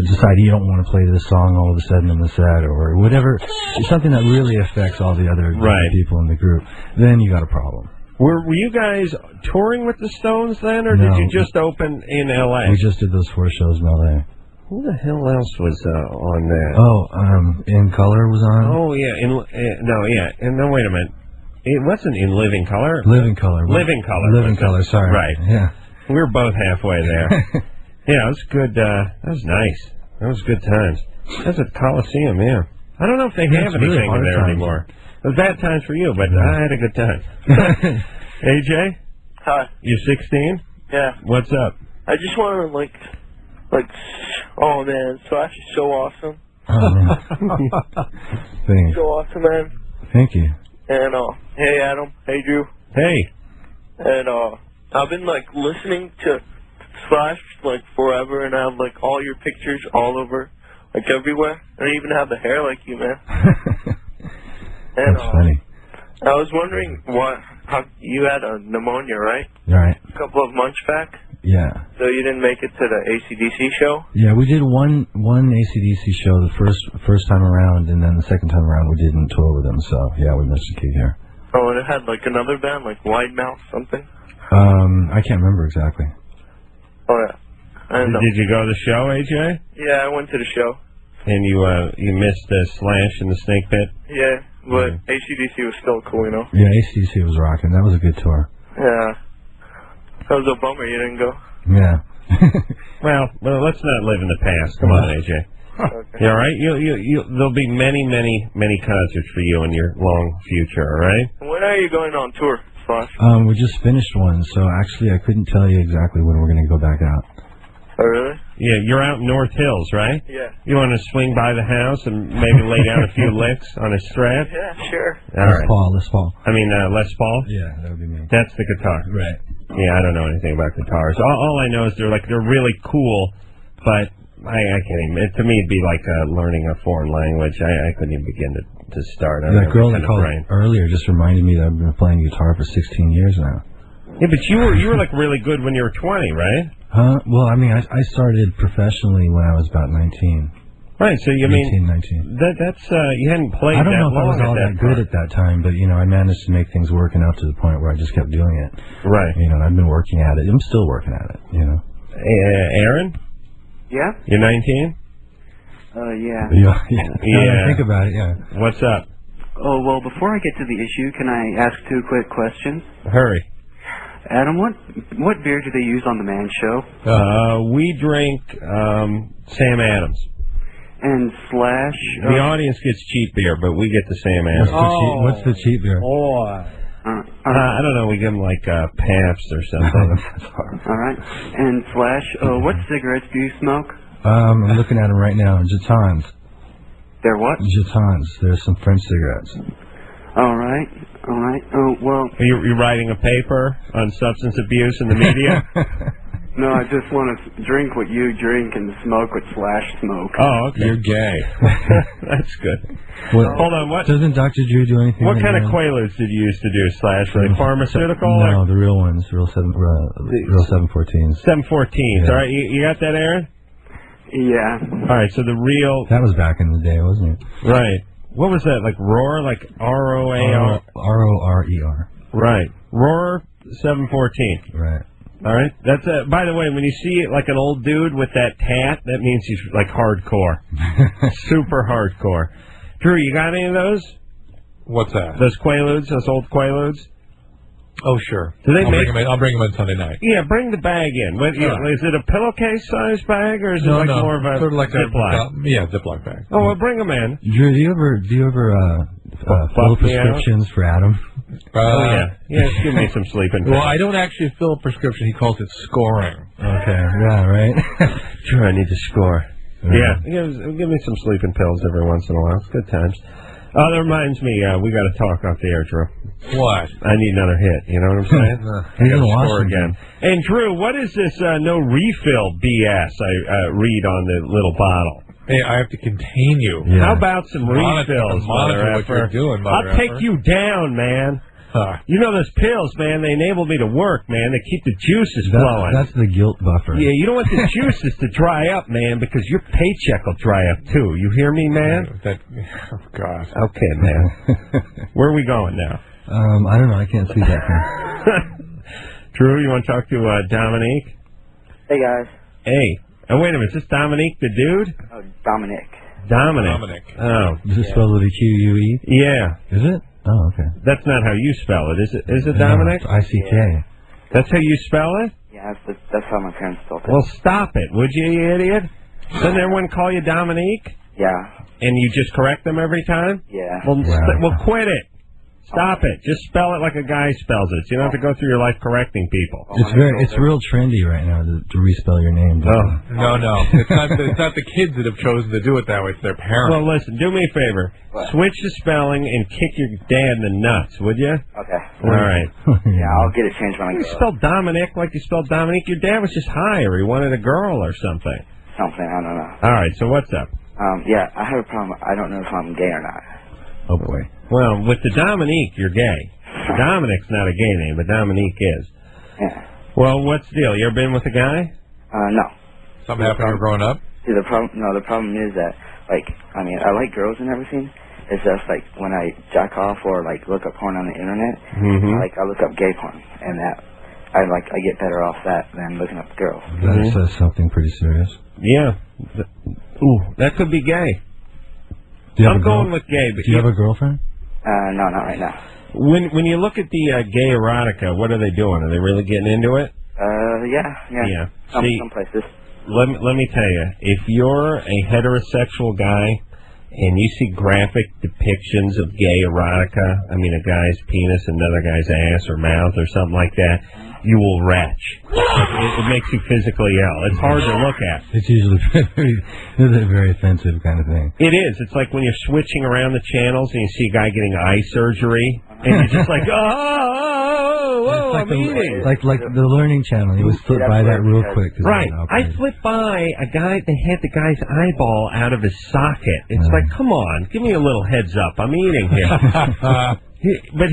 decide you don't want to play this song all of a sudden in the set or whatever, it's something that really affects all the other people in the group, then you got a problem. Were you guys touring with the Stones then, or did you just open in L.A.? We just did those 4 shows in L.A. Who the hell else was on that? In Color was on. Oh yeah, no, wait a minute. It wasn't in Living Color. Living Color. Living Color. Living Color, sorry. Right. Yeah. We were both halfway there. Yeah, it was good. That was nice. That was good times. That's at Coliseum, yeah. I don't know if they have anything in there anymore. It was bad times for you, but I had a good time. AJ? Hi. You're 16? Yeah. What's up? I just want to, oh, man, Slash is so awesome. Oh, man. Thanks. So awesome, man. Thank you. And, hey, Adam. Hey, Drew. Hey. And, I've been, listening to Slash, forever, and I have, all your pictures all over, everywhere. I don't even have the hair like you, man. And, that's funny. I was wondering how you had pneumonia, right? Right. A couple of months back? Yeah. So you didn't make it to the AC/DC show? Yeah, we did one AC/DC show the first time around, and then the second time around we didn't tour with them. So yeah, we missed a key here. Oh, and it had another band, Wide Mouth something. I can't remember exactly. Oh yeah. Did you go to the show, AJ? Yeah, I went to the show. And you missed Slash in the Snake Pit? Yeah, but AC/DC was still cool, Yeah, AC/DC was rocking. That was a good tour. Yeah. That was a bummer you didn't go. Yeah. well, let's not live in the past. Come on, AJ. Okay. You all right? There'll be many concerts for you in your long future. All right? When are you going on tour, Slash? We just finished one, so actually I couldn't tell you exactly when we're going to go back out. Oh, really? Yeah, you're out in North Hills, right? Yeah. You want to swing by the house and maybe lay down a few licks on a Strat? Yeah, sure. Les Paul. I mean, Les Paul? Yeah, that would be me. That's the guitar. Right. Yeah, I don't know anything about guitars. All I know is they're really cool, but I can't even. To me, it'd be like learning a foreign language. I couldn't even begin to start. That girl that called earlier just reminded me that I've been playing guitar for 16 years now. Yeah, but you were really good when you were 20, right? Well, I mean, I started professionally when I was about 19. Right, so you 19. that's you hadn't played. I don't know if I long was all that good at that time, but I managed to make things work enough to the point where I just kept doing it. Right. I've been working at it. I'm still working at it. Aaron? Yeah. You're 19? Yeah. Yeah. Think about it. Yeah. What's up? Oh well, before I get to the issue, can I ask 2 quick questions? Hurry. Adam, what beer do they use on the Man Show? We drink Sam Adams. And Slash? The audience gets cheap beer, but we get the Sam Adams. What's the cheap beer? I don't know. We give them Pabst or something. All right. And Slash, what cigarettes do you smoke? I'm looking at them right now. Gitans. They're what? Gitans. They're some French cigarettes. All right. Oh, well... Are you writing a paper on substance abuse in the media? No, I just want to drink what you drink and smoke what Slash smoke. Oh, okay. You're gay. That's good. Hold on, what? Doesn't Dr. Drew do anything? What kind of Quaaludes did you used to do, Slash? Were they pharmaceutical? No, the real ones. Real 714s. 714s. Yeah. All right, you got that, Aaron? Yeah. All right, so the real... That was back in the day, wasn't it? Right. What was that, Roar? R-O-A-R? R-O-R-E-R. Right. Roar 714. Right. All right. That's by the way, when you see an old dude with that tat, that means he's hardcore, super hardcore. Drew, you got any of those? What's that? Those Quaaludes, those old Quaaludes. Oh, sure. Do they I'll bring him in Sunday night. Yeah, bring the bag in. What, is it a pillowcase-sized bag, or is it more of a sort of like Ziploc? Ziploc bag. Oh, well, bring them in. Drew, do you ever fill prescriptions for Adam? Yeah, give me some sleeping pills. Well, I don't actually fill a prescription. He calls it scoring. Okay, yeah, right. Sure, I need to score. Yeah, give me some sleeping pills every once in a while. It's good times. Oh, that reminds me, we got to talk off the air, Drew. What? I need another hit. You know what I'm saying? He's in score Washington again. And Drew, what is this no refill BS I read on the little bottle? Hey, I have to contain you. Yeah. How about some refills, monitor what you're doing, Mother I'll take you down, man. You know those pills, man, they enable me to work, man. They keep the juices flowing. That's the guilt buffer. Yeah, you don't want the juices to dry up, man, because your paycheck will dry up, too. You hear me, man? Oh, God. Okay, man. Where are we going now? I don't know. I can't see that thing. Drew, you want to talk to Dominique? Hey, guys. Hey. Oh, wait a minute. Is this Dominique the dude? Oh, Dominic. Dominic. Oh. Is it spelled with a Q-U-E? Yeah. Is it? Oh, okay. That's not how you spell it, is it? Is it Dominic? No, I-C-K. That's how you spell it? Yeah, that's how my parents spelled it. Well, stop it, would you idiot? Doesn't everyone call you Dominique? Yeah. And you just correct them every time? Yeah. Well, quit it. Stop it. Just spell it like a guy spells it. So you don't have to go through your life correcting people. It's real trendy right now to respell your name. No. It's not the kids that have chosen to do it that way. It's their parents. Well, listen, do me a favor. Switch the spelling and kick your dad in the nuts, would you? Okay. All right. Yeah, I'll get it changed when I You grow up. spelled Dominic like you spelled Dominique. Your dad was just high, or he wanted a girl or something. Something, I don't know. All right, so what's up? Yeah, I have a problem. I don't know if I'm gay or not. Oh, boy. Well, with the Dominique, you're gay. Dominic's not a gay name, but Dominique is. Yeah. Well, what's the deal? You ever been with a guy? No. Something happened when you were growing up? See, the problem is that, like, I mean, I like girls and everything. It's just, like, when I jack off or, like, look up porn on the internet, I look up gay porn, and that, I get better off that than looking up girls. That says something pretty serious. Yeah. Ooh, that could be gay. I'm going with gay. But do you have a girlfriend? No, not right now. When you look at the gay erotica, what are they doing? Are they really getting into it? Yeah. Some places. Let me tell you, if you're a heterosexual guy and you see graphic depictions of gay erotica, I mean a guy's penis and another guy's ass or mouth or something like that, you will retch. It makes you physically ill. It's hard to look at. It's usually very offensive kind of thing. It is. It's like when you're switching around the channels and you see a guy getting eye surgery, and you're just like, I'm eating. Like the Learning Channel. You would flip by that real quick. Right. I flipped by a guy that had the guy's eyeball out of his socket. It's like, come on, give me a little heads up. I'm eating here. But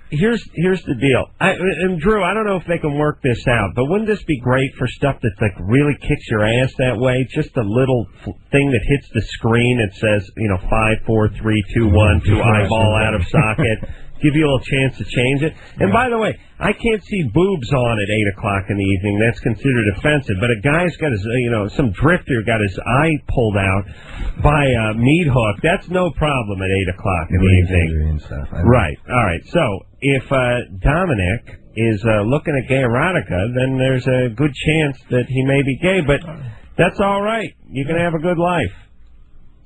here's the deal. And Drew, I don't know if they can work this out, but wouldn't this be great for stuff that's like really kicks your ass that way? Just a little thing that hits the screen that says, 5, 4, 3, 2, 1, 2 eyeball out of socket. Give you a little chance to change it. And by the way, I can't see boobs on at 8 o'clock in the evening. That's considered offensive. But a guy's got his, some drifter got his eye pulled out by a meat hook. That's no problem at 8 o'clock in the evening. Right. All right. So if Dominic is looking at gay erotica, then there's a good chance that he may be gay. But that's all right. You can have a good life.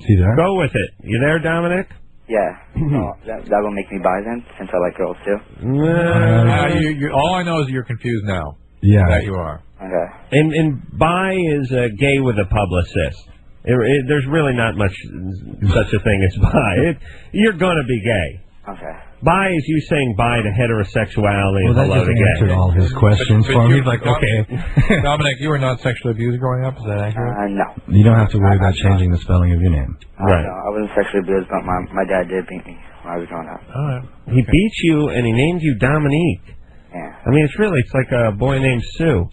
See that? Go with it. You there, Dominic? Yeah. That will make me bi then, since I like girls too. All I know is you're confused now. Yeah. That you are. Okay. And bi is gay with a publicist. There's really not much such a thing as bi. You're going to be gay. Okay. Bi is you saying bye to heterosexuality and that hello just to answered gay. all his questions for me. He's like, okay. Dominic, you were not sexually abused growing up? Is that accurate? No. You don't have to worry about changing the spelling of your name. Right. No, I wasn't sexually abused, but my dad did beat me when I was growing up. All right. He beat you and he named you Dominique. Yeah. I mean, it's like a boy named Sue.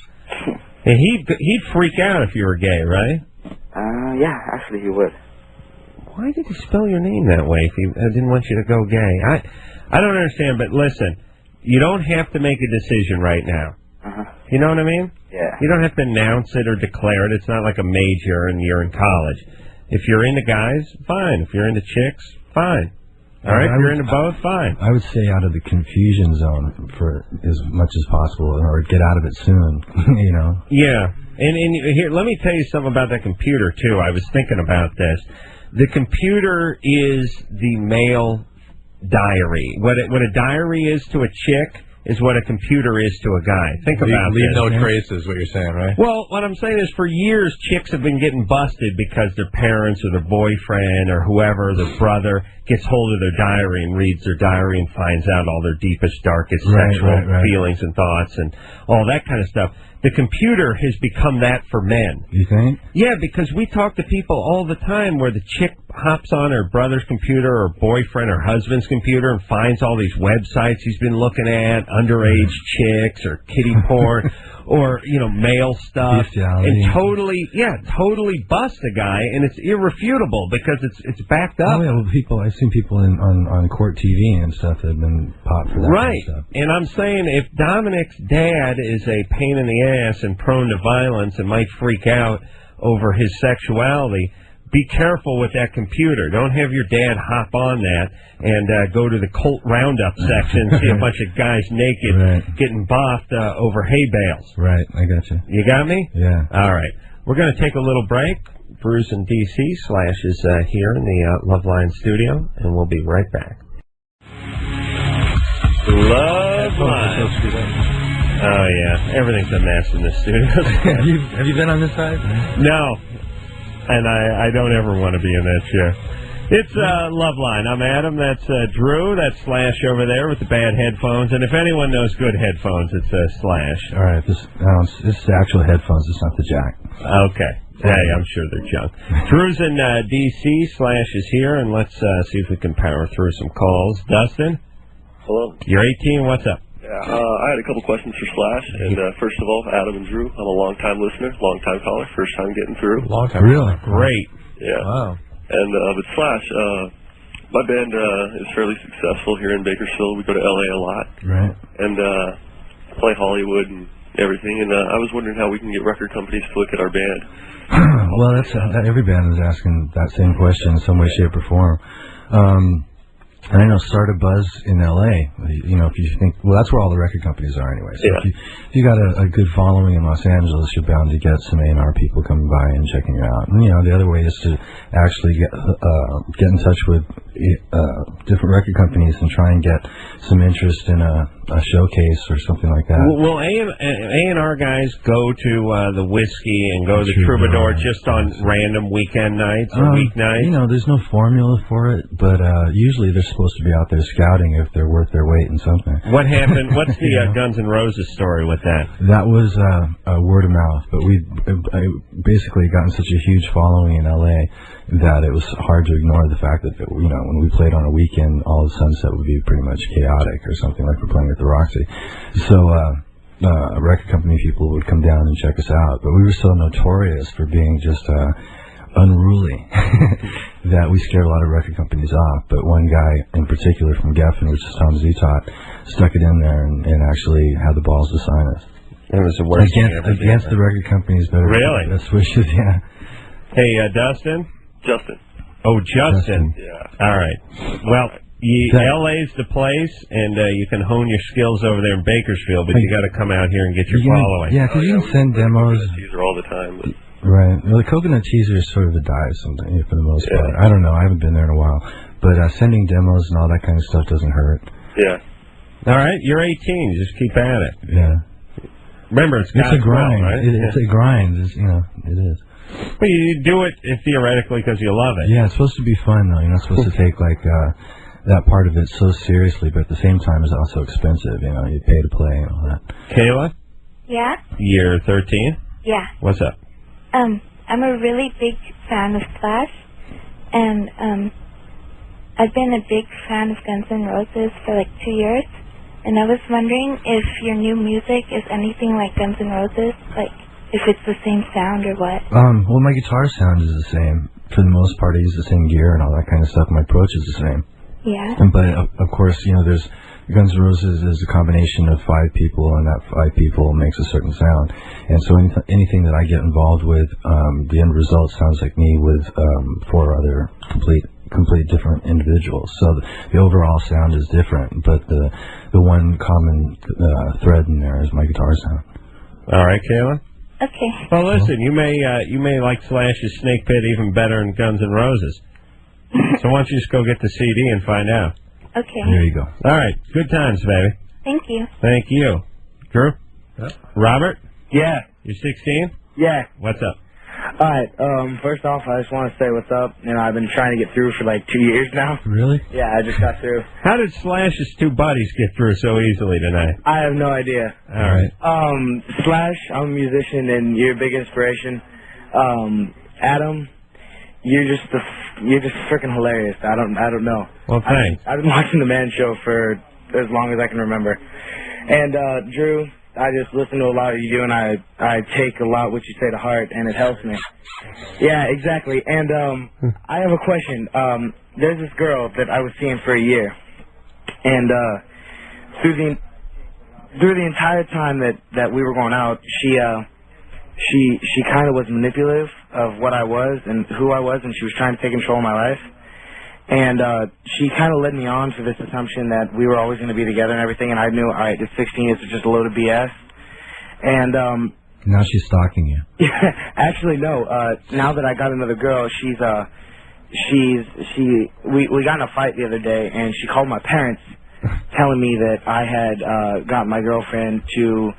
And he'd freak out if you were gay, right? Yeah, actually he would. Why did he spell your name that way if he didn't want you to go gay? I don't understand, but listen, you don't have to make a decision right now. You know what I mean? Yeah. You don't have to announce it or declare it. It's not like a major and you're in college. If you're into guys, fine. If you're into chicks, fine. All right, if you're into both, fine. I would stay out of the confusion zone for as much as possible, or get out of it soon. You know. Yeah, and here, let me tell you something about that computer too. I was thinking about this. The computer is the male diary. What a diary is to a chick is what a computer is to a guy. Think about Leave this. no traces, what you're saying, right? Well, what I'm saying is for years, chicks have been getting busted because their parents or their boyfriend or whoever, their brother, gets hold of their diary and reads their diary and finds out all their deepest, darkest sexual feelings and thoughts and all that kind of stuff. The computer has become that for men. You think? Yeah, because we talk to people all the time where the chick hops on her brother's computer or boyfriend or husband's computer and finds all these websites he's been looking at, underage chicks or kiddie porn or, male stuff. And totally bust a guy, and it's irrefutable because it's backed up. Oh, yeah, well, I've seen people on court TV and stuff that have been popped for that right. kind of stuff. And I'm saying if Dominic's dad is a pain in the ass and prone to violence and might freak out over his sexuality, be careful with that computer. Don't have your dad hop on that and go to the Colt Roundup section and see a bunch of guys naked getting boffed over hay bales. Right, I got you. You got me? Yeah. All right. We're going to take a little break. Bruce in D.C. Slash is here in the Loveline studio, and we'll be right back. Loveline. Oh, yeah. Everything's a mess in the studio. Have you been on this side? No. And I don't ever want to be in that chair. It's Loveline. I'm Adam. That's Drew. That's Slash over there with the bad headphones. And if anyone knows good headphones, it's Slash. All right. This is the actual headphones. It's not the jack. Okay. Yeah, I'm sure they're junk. Drew's in D.C. Slash is here, and let's see if we can power through some calls. Dustin? Hello. You're 18. What's up? Yeah, I had a couple questions for Slash. And first of all, Adam and Drew, I'm a long-time listener, long-time caller, first time getting through. Long time. Really? Great. Yeah. Wow. And but Slash, my band is fairly successful here in Bakersfield. We go to L.A. a lot. Right. And play Hollywood and everything. And I was wondering how we can get record companies to look at our band. Well, every band is asking that same question in some way, shape, or form. And I know Start a Buzz in L.A., if you think, well, that's where all the record companies are anyway. So if you got a good following in Los Angeles, you're bound to get some A&R people coming by and checking you out. And, the other way is to actually get in touch with different record companies and try and get some interest in a showcase or something like that. Will A&R guys go to the Whiskey and go to the Troubadour just on random weekend nights or weeknights? There's no formula for it, but usually they're supposed to be out there scouting if they're worth their weight in something. What happened? What's the Guns N' Roses story with that? That was word of mouth, but we basically gotten such a huge following in L.A. that it was hard to ignore the fact that, when we played on a weekend, all of Sunset would be pretty much chaotic or something like we're playing at the Roxy. So record company people would come down and check us out, but we were so notorious for being just unruly that we scared a lot of record companies off. But one guy in particular from Geffen, which is Tom Zutot, stuck it in there and actually had the balls to sign us. It was the worst against the record companies. Really? Best wishes, yeah. Hey, Dustin? Justin. Oh, Justin. Yeah. All right. Well, L.A.'s the place, and you can hone your skills over there in Bakersfield, but you got to come out here and get your following. Yeah, because you can send demos. Teaser all the time. But Right. Well, the coconut teaser is sort of a dive sometimes, for the most part. I don't know. I haven't been there in a while. But sending demos and all that kind of stuff doesn't hurt. Yeah. All right. You're 18. Just keep at it. Yeah. Remember, it's a grind. Right? It's a grind. It is. Well, you do it theoretically because you love it. Yeah, it's supposed to be fun, though. You're not supposed to take, that part of it so seriously, but at the same time it's also expensive. You pay to play and all that. Kayla? Yeah? You're 13? Yeah. What's up? I'm a really big fan of Slash, and I've been a big fan of Guns N' Roses for 2 years, and I was wondering if your new music is anything like Guns N' Roses, if it's the same sound or what. Well, my guitar sound is the same. For the most part, I use the same gear and all that kind of stuff. My approach is the same. Yeah. But, of course, there's Guns N' Roses is a combination of 5 people, and that 5 people makes a certain sound. And so anything that I get involved with, the end result sounds like me with 4 other complete complete different individuals. So the overall sound is different, but the one common thread in there is my guitar sound. All right, Kayla. Okay. Well, listen, you may like Slash's Snake Pit even better than Guns N' Roses. So why don't you just go get the CD and find out? Okay. There you go. All right, good times, baby. Thank you. Thank you, Drew. Robert. Yeah. You're 16. Yeah. What's up? All right. First off, I just want to say what's up. You know, I've been trying to get through for like 2 years now. Really? Yeah, I just got through. How did Slash's two buddies get through so easily tonight? I have no idea. All right. Slash, I'm a musician and you're a big inspiration. Adam, you're just freaking hilarious. I don't know. Well, thanks. I've been watching the Man Show for as long as I can remember. And Drew, I just listen to a lot of you do, and I take a lot what you say to heart, and it helps me. Yeah, exactly. And I have a question. There's this girl that I was seeing for a year, and through the entire time that we were going out, she kind of was manipulative of what I was and who I was, and she was trying to take control of my life. And she kind of led me on to this assumption that we were always going to be together and everything, and I knew, all right, it's 16, it's just a load of BS. And now she's stalking you. actually, no. Now that I got another girl, we got in a fight the other day, and she called my parents, telling me that I had got my girlfriend to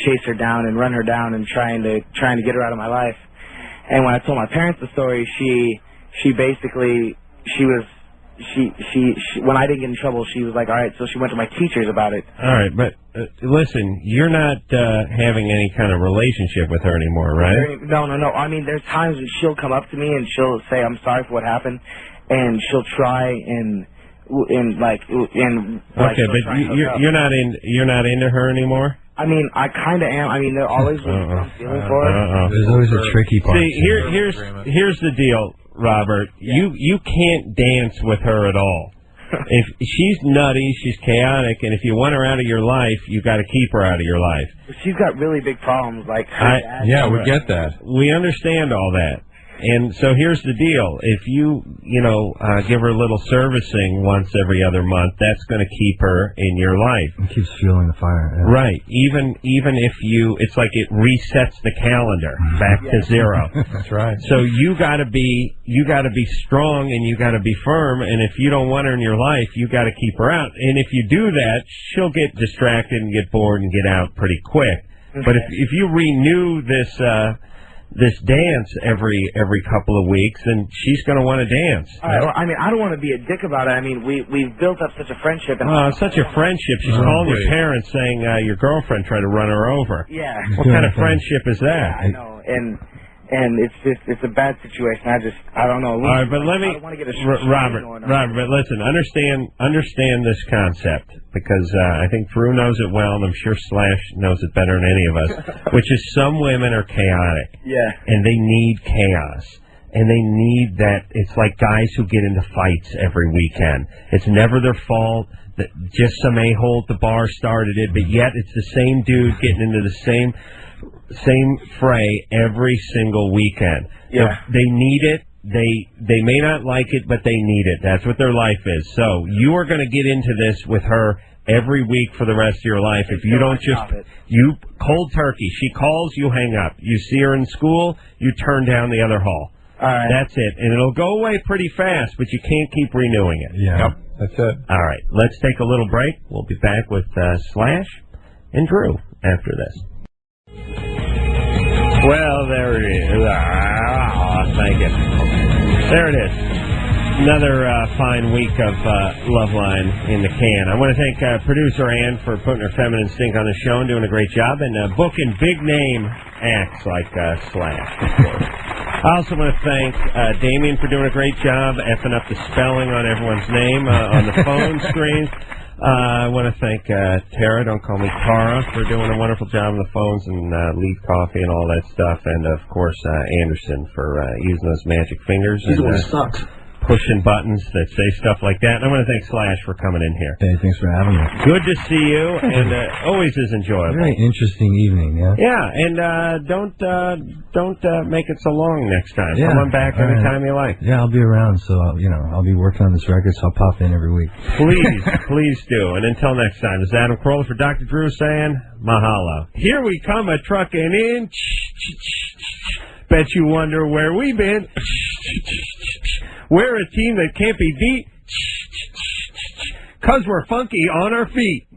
chase her down and run her down and trying to get her out of my life. And when I told my parents the story, she basically. When I didn't get in trouble, she was like, all right, so she went to my teachers about it. All right, but listen, you're not having any kind of relationship with her anymore, right? No. I mean, there's times when she'll come up to me and she'll say, I'm sorry for what happened, and she'll try and okay, but you're not into her anymore? I mean, I kind of am. I mean, there always was some feeling for her. There's always a tricky part. See, here's the deal, Robert. Yeah. You can't dance with her at all. If she's nutty, she's chaotic, and if you want her out of your life, you got to keep her out of your life. She's got really big problems, like her dad. Yeah, we get that. We understand all that. And so here's the deal. If you give her a little servicing once every other month, that's going to keep her in your life. It keeps fueling the fire. Yeah. Right. Even if it's like it resets the calendar back to zero. That's right. So you got to be strong and you got to be firm. And if you don't want her in your life, you got to keep her out. And if you do that, she'll get distracted and get bored and get out pretty quick. Okay. But if you renew this dance every couple of weeks, and she's going to want to dance. All right, well, I mean, I don't want to be a dick about it. I mean, we've built up such a friendship. And such a friendship. She's calling your parents saying your girlfriend tried to run her over. Yeah. What kind of friendship is that? Yeah, I know, and it's a bad situation. I don't know. All right, but let me, Robert, but listen, understand this concept, because I think Drew knows it well, and I'm sure Slash knows it better than any of us, which is some women are chaotic. Yeah. And they need chaos. And they need that. It's like guys who get into fights every weekend. It's never their fault. Just some a-hole at the bar started it, but yet it's the same dude getting into the same fray every single weekend. Yeah. They need it. They may not like it, but they need it. That's what their life is. So you are going to get into this with her every week for the rest of your life. If you don't you cold turkey. She calls, you hang up. You see her in school, you turn down the other hall. All right. That's it. And it'll go away pretty fast, but you can't keep renewing it. Yeah. Yep. That's it. All right. Let's take a little break. We'll be back with Slash and Drew after this. Well, there it is. Thank you. There it is. Another fine week of Loveline in the can. I want to thank producer Ann for putting her feminine stink on the show and doing a great job, and booking big-name acts like Slash, of course. I also want to thank Damien for doing a great job effing up the spelling on everyone's name on the phone screens. I want to thank Tara, don't call me Tara, for doing a wonderful job on the phones and Leaf Coffee and all that stuff. And, of course, Anderson for using those magic fingers. He's the one who sucks. pushing buttons that say stuff like that. And I want to thank Slash for coming in here. Hey, thanks for having me. Good to see you, and always is enjoyable. Very interesting evening, yeah. Yeah, and don't make it so long next time. Yeah, Come on back anytime you like. Yeah, I'll be around, so I'll be working on this record, so I'll pop in every week. Please do. And until next time, this is Adam Carolla for Dr. Drew saying mahalo. Here we come a trucking in. Bet you wonder where we been. We're a team that can't be beat. 'Cause we're funky on our feet.